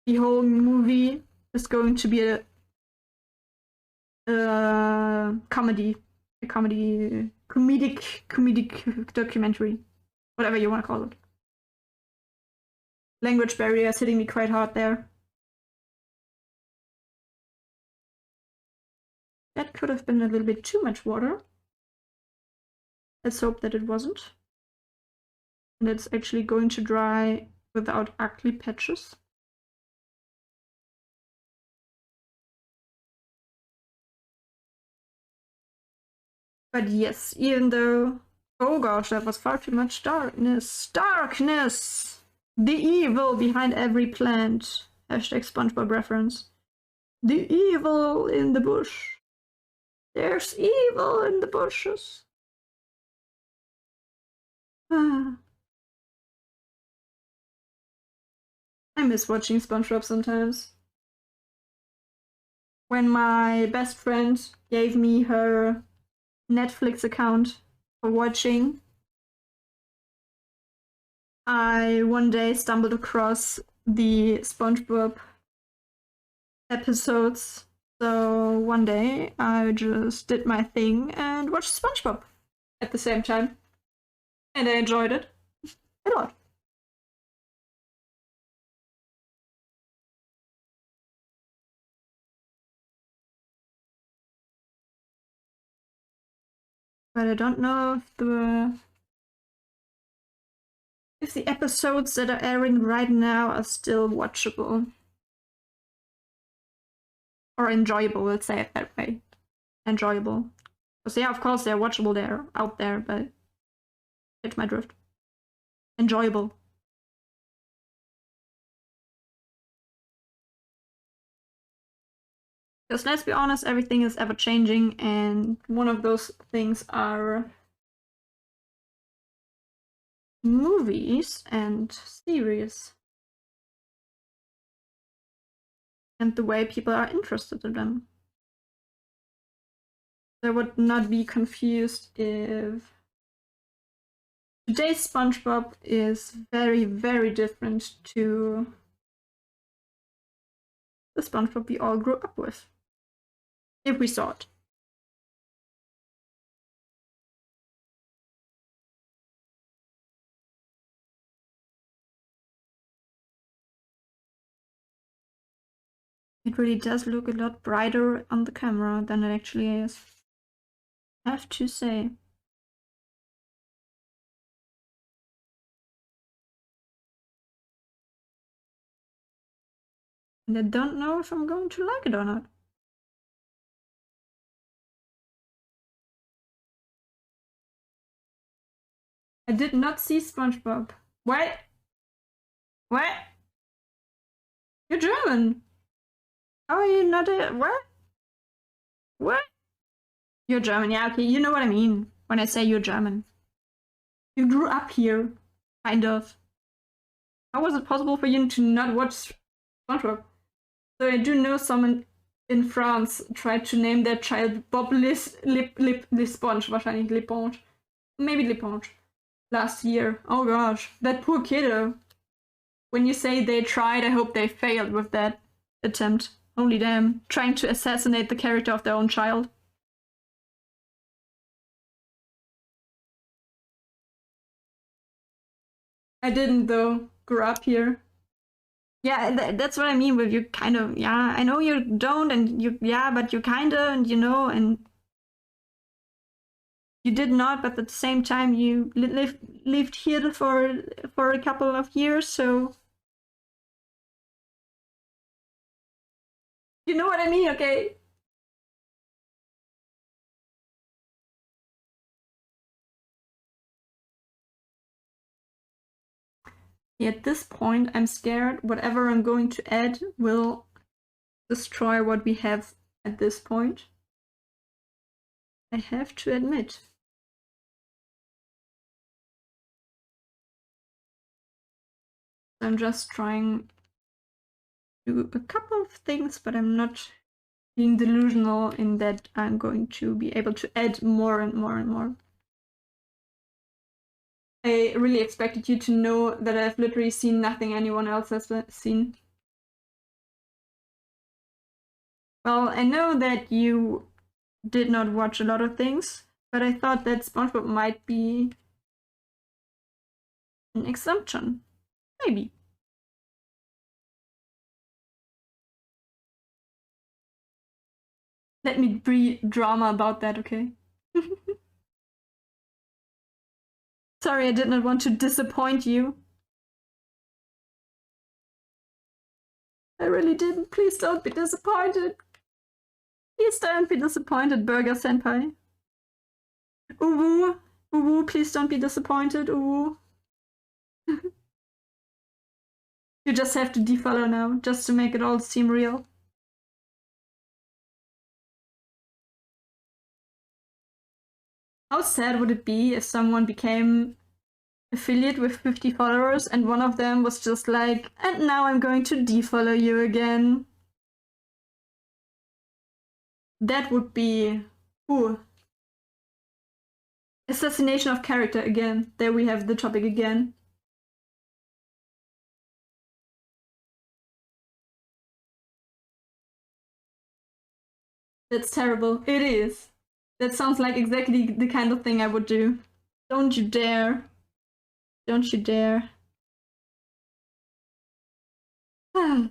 the whole movie is going to be a comedic documentary, whatever you want to call it. Language barrier is hitting me quite hard there. That could have been a little bit too much water. Let's hope that it wasn't. And it's actually going to dry without ugly patches. But yes, even though... Oh gosh, that was far too much darkness. Darkness! The evil behind every plant. Hashtag SpongeBob reference. The evil in the bush. There's evil in the bushes. I miss watching SpongeBob sometimes. When my best friend gave me her Netflix account for watching, I one day stumbled across the SpongeBob episodes. So one day I just did my thing and watched SpongeBob at the same time. And I enjoyed it a lot. But I don't know if the episodes that are airing right now are still watchable. Or enjoyable, let's say it that way. Enjoyable. Because yeah, of course they're watchable, they're out there, but catch my drift. Enjoyable. Because let's be honest, everything is ever changing, and one of those things are movies and series. And the way people are interested in them. I would not be confused if today's SpongeBob is very, very different to the SpongeBob we all grew up with. If we saw it. It really does look a lot brighter on the camera than it actually is. I have to say. And I don't know if I'm going to like it or not. I did not see SpongeBob. What? What? You're German. How are you not a... What? What? You're German, yeah, okay, you know what I mean when I say you're German. You grew up here, kind of. How was it possible for you to not watch SpongeBob? So I do know someone in France tried to name their child Bob L'Esponge, wahrscheinlich L'Eponge. Maybe L'Eponge. Last year. Oh gosh, that poor kiddo. When you say they tried, I hope they failed with that attempt. Only them, trying to assassinate the character of their own child. I didn't though. Grew up here. Yeah, that's what I mean with you kind of, yeah, I know you don't, and you, yeah, but you kinda, and you know, and you did not, but at the same time you lived here for a couple of years, so you know what I mean, okay? At this point, I'm scared whatever I'm going to add will destroy what we have at this point. I have to admit. I'm just trying to do a couple of things, but I'm not being delusional in that I'm going to be able to add more and more and more. I really expected you to know that I've literally seen nothing anyone else has seen. Well, I know that you did not watch a lot of things, but I thought that SpongeBob might be an exemption. Maybe. Let me breed drama about that, okay? Sorry, I did not want to disappoint you. I really didn't. Please don't be disappointed. Please don't be disappointed, Burger Senpai. Wuhuu. Wuhuu, please don't be disappointed, Wuhuu. You just have to defollow now, just to make it all seem real. How sad would it be if someone became affiliate with 50 followers and one of them was just like, and now I'm going to defollow you again. That would be... Ooh. Assassination of character again. There we have the topic again. That's terrible. It is. That sounds like exactly the kind of thing I would do. Don't you dare. Don't you dare. I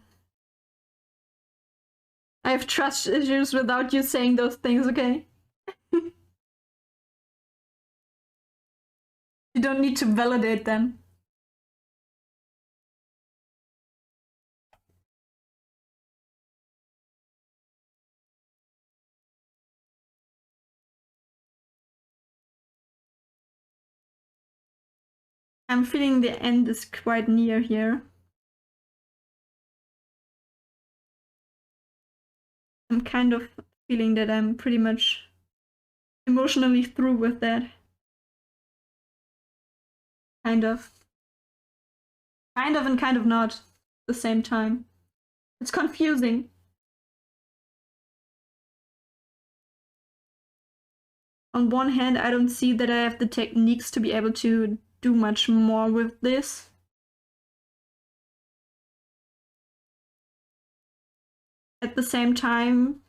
have trust issues without you saying those things, okay? You don't need to validate them. I'm feeling the end is quite near here. I'm kind of feeling that I'm pretty much emotionally through with that. Kind of. Kind of and kind of not at the same time. It's confusing. On one hand, I don't see that I have the techniques to be able to do much more with this. At the same time,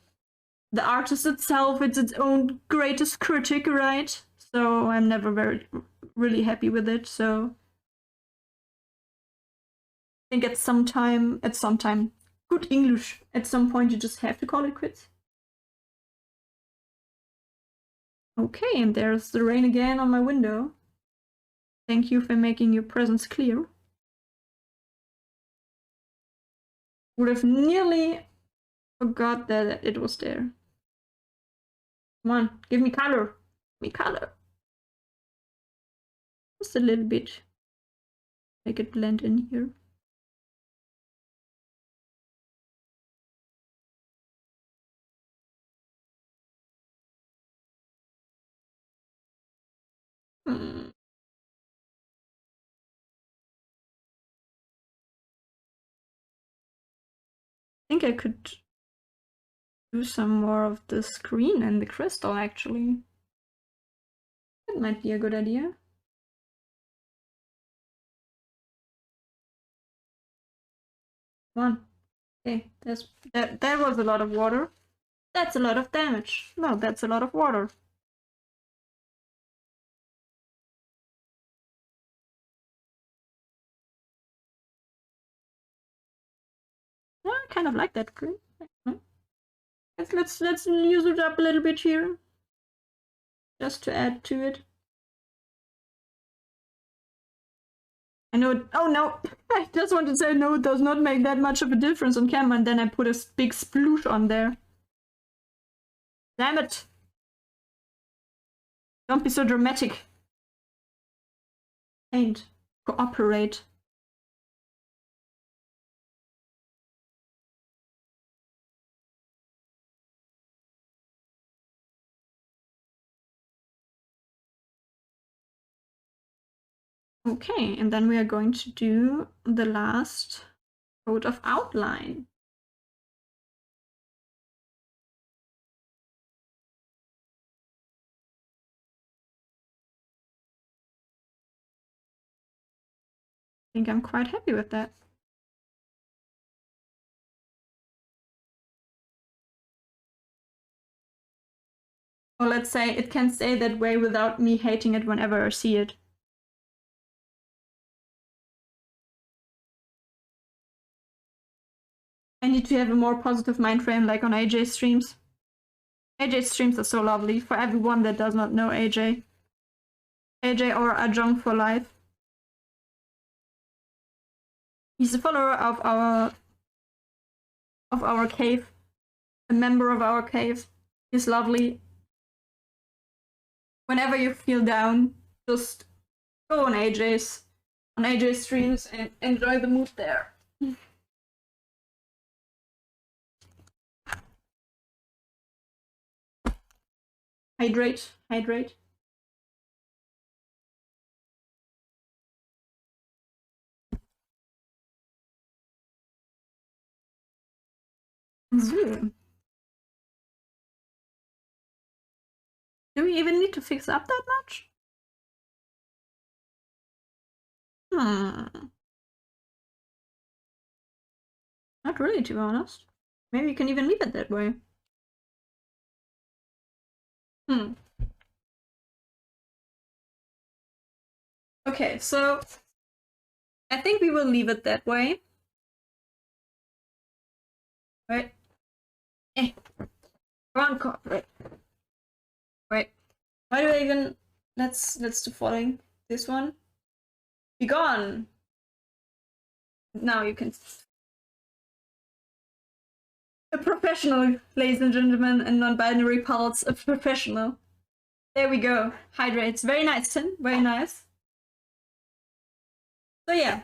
the artist itself is its own greatest critic, right? So I'm never really happy with it, so I think at some time, good English, at some point you just have to call it quits. Okay, and there's the rain again on my window. Thank you for making your presence clear. Would have nearly forgot that it was there. Come on, give me color. Give me color. Just a little bit. Make it blend in here. I think I could do some more of the screen and the crystal, actually. That might be a good idea. Come on. Okay, that was a lot of water. That's a lot of damage. No, that's a lot of water. I kind of like that green. Let's use it up a little bit here. Just to add to it. I know it, oh no! I just want to say no, it does not make that much of a difference on camera, and then I put a big sploosh on there. Damn it! Don't be so dramatic. Paint. Cooperate. Okay, and then we are going to do the last code of outline. I think I'm quite happy with that. Or let's say it can stay that way without me hating it whenever I see it. I need to have a more positive mind frame like on AJ streams. AJ streams are so lovely for everyone that does not know AJ. AJ or Ajong for life. He's a follower of our cave. A member of our cave. He's lovely. Whenever you feel down, just go on AJ's streams and enjoy the mood there. Hydrate, hydrate. So. Do we even need to fix up that much? Not really, to be honest. Maybe you can even leave it that way. Okay, so I think we will leave it that way. Right? Wrong card. Wait. Why do I even... Let's do following. This one. Be gone! Now you can... A professional, ladies and gentlemen, and non-binary pulse. A professional. There we go. Hydrates. Very nice, Tim. Very nice. So yeah.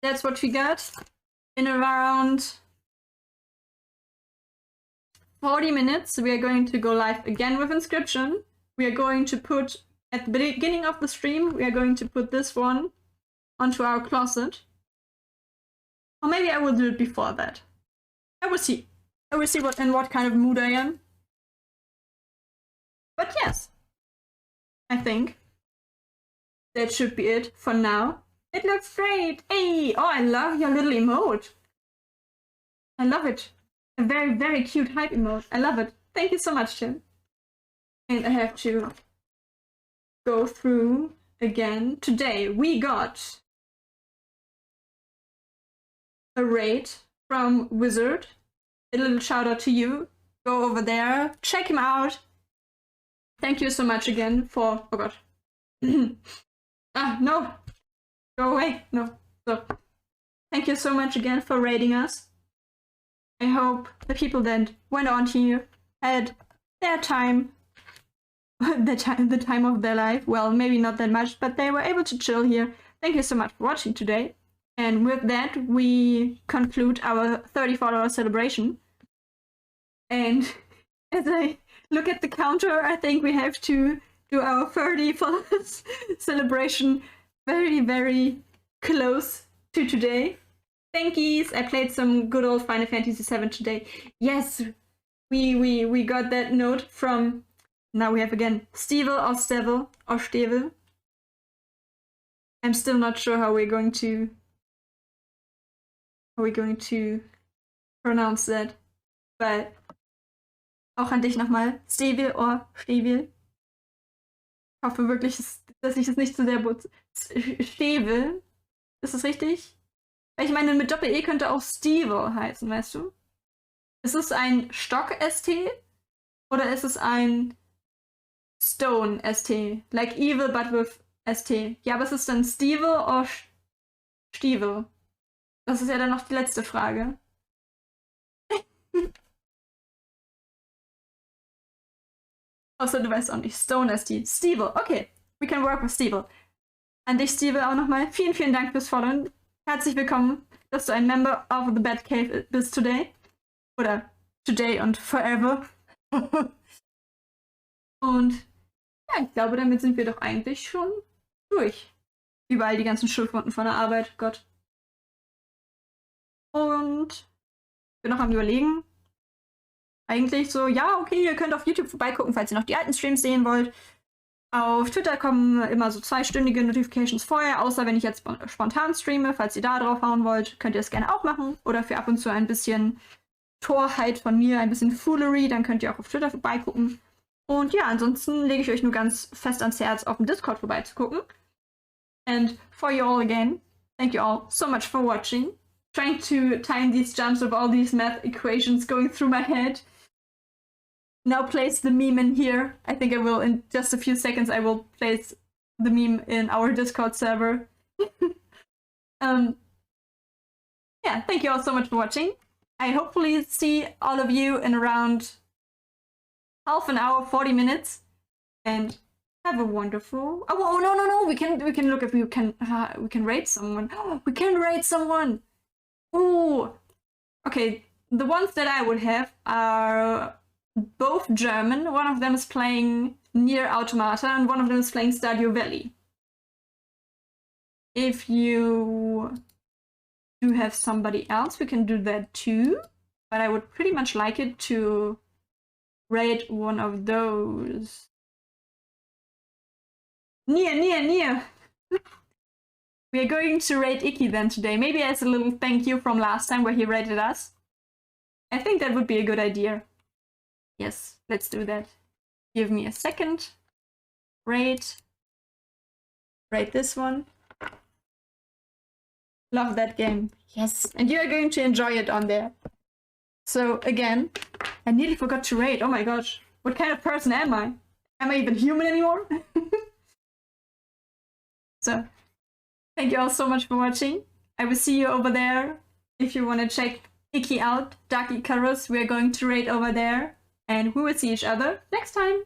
That's what we got. In around 40 minutes, we are going to go live again with Inscription. We are going to put, at the beginning of the stream, we are going to put this one onto our closet. Or maybe I will do it before that. I will see. I will see in what kind of mood I am. But yes, I think that should be it for now. It looks great! Hey! Oh, I love your little emote. I love it. A very, very cute hype emote. I love it. Thank you so much, Tim. And I have to go through again. Today we got a raid from Wizard. A little shout out to you. Go over there. Check him out. Thank you so much again for... Oh god. No. Go away. No. So, thank you so much again for raiding us. I hope the people that went on here had their time, the time of their life. Well, maybe not that much, but they were able to chill here. Thank you so much for watching today. And with that, we conclude our 30 follower celebration. And as I look at the counter, I think we have to do our 30 followers celebration very, very close to today. Thankies! I played some good old Final Fantasy VII today. Yes, we got that note from... Now we have again Stevel or Stevel or Stevel. I'm still not sure how we're going to pronounce that. But auch an dich nochmal. Stevel or Stevel. Ich hoffe wirklich, dass ich es nicht zu sehr Stevel. Ist das richtig? Ich meine, mit Doppel-E könnte auch Stevel heißen, weißt du? Ist es ein Stock-ST? Oder ist es ein Stone-ST? Like evil, but with ST. Ja, aber ist es dann Stevel oder Stivel? Das ist ja dann noch die letzte Frage. Außer du weißt auch nicht. Stone-ST. Stevel. Okay. We can work with Stevel. An dich, Stevel, auch nochmal. Vielen, vielen Dank fürs Followen. Herzlich willkommen, dass du ein Member of the Batcave bist today. Oder today und forever. Und ja, ich glaube, damit sind wir doch eigentlich schon durch. Überall die ganzen Schulfunden von der Arbeit, Gott. Und ich bin noch am Überlegen. Eigentlich so, ja, okay, ihr könnt auf YouTube vorbeigucken, falls ihr noch die alten Streams sehen wollt. Auf Twitter kommen immer so 2-stündige Notifications vorher, außer wenn ich jetzt spontan streame. Falls ihr da drauf hauen wollt, könnt ihr es gerne auch machen. Oder für ab und zu ein bisschen Torheit von mir, ein bisschen Foolery, dann könnt ihr auch auf Twitter vorbeigucken. Und ja, ansonsten lege ich euch nur ganz fest ans Herz, auf dem Discord vorbeizugucken. And for you all again, thank you all so much for watching. Trying to time these jumps of all these math equations going through my head. Now place the meme in here. I think I will, in just a few seconds, I will place the meme in our Discord server. Yeah, thank you all so much for watching. I hopefully see all of you in around half an hour, 40 minutes. And have a wonderful... Oh, no. We can look if we can rate someone. We can rate someone! Ooh! Okay, the ones that I would have are both German. One of them is playing Nier Automata and one of them is playing Stardew Valley. If you do have somebody else, we can do that too. But I would pretty much like it to rate one of those. Nier! We are going to rate Icky then today. Maybe as a little thank you from last time where he rated us. I think that would be a good idea. Yes, let's do that. Give me a second. Rate this one. Love that game. Yes, and you are going to enjoy it on there. So again, I nearly forgot to rate. Oh my gosh, what kind of person am I? Am I even human anymore? So, thank you all so much for watching. I will see you over there. If you want to check Icky out, Dark Icarus, we're going to rate over there. And we will see each other next time.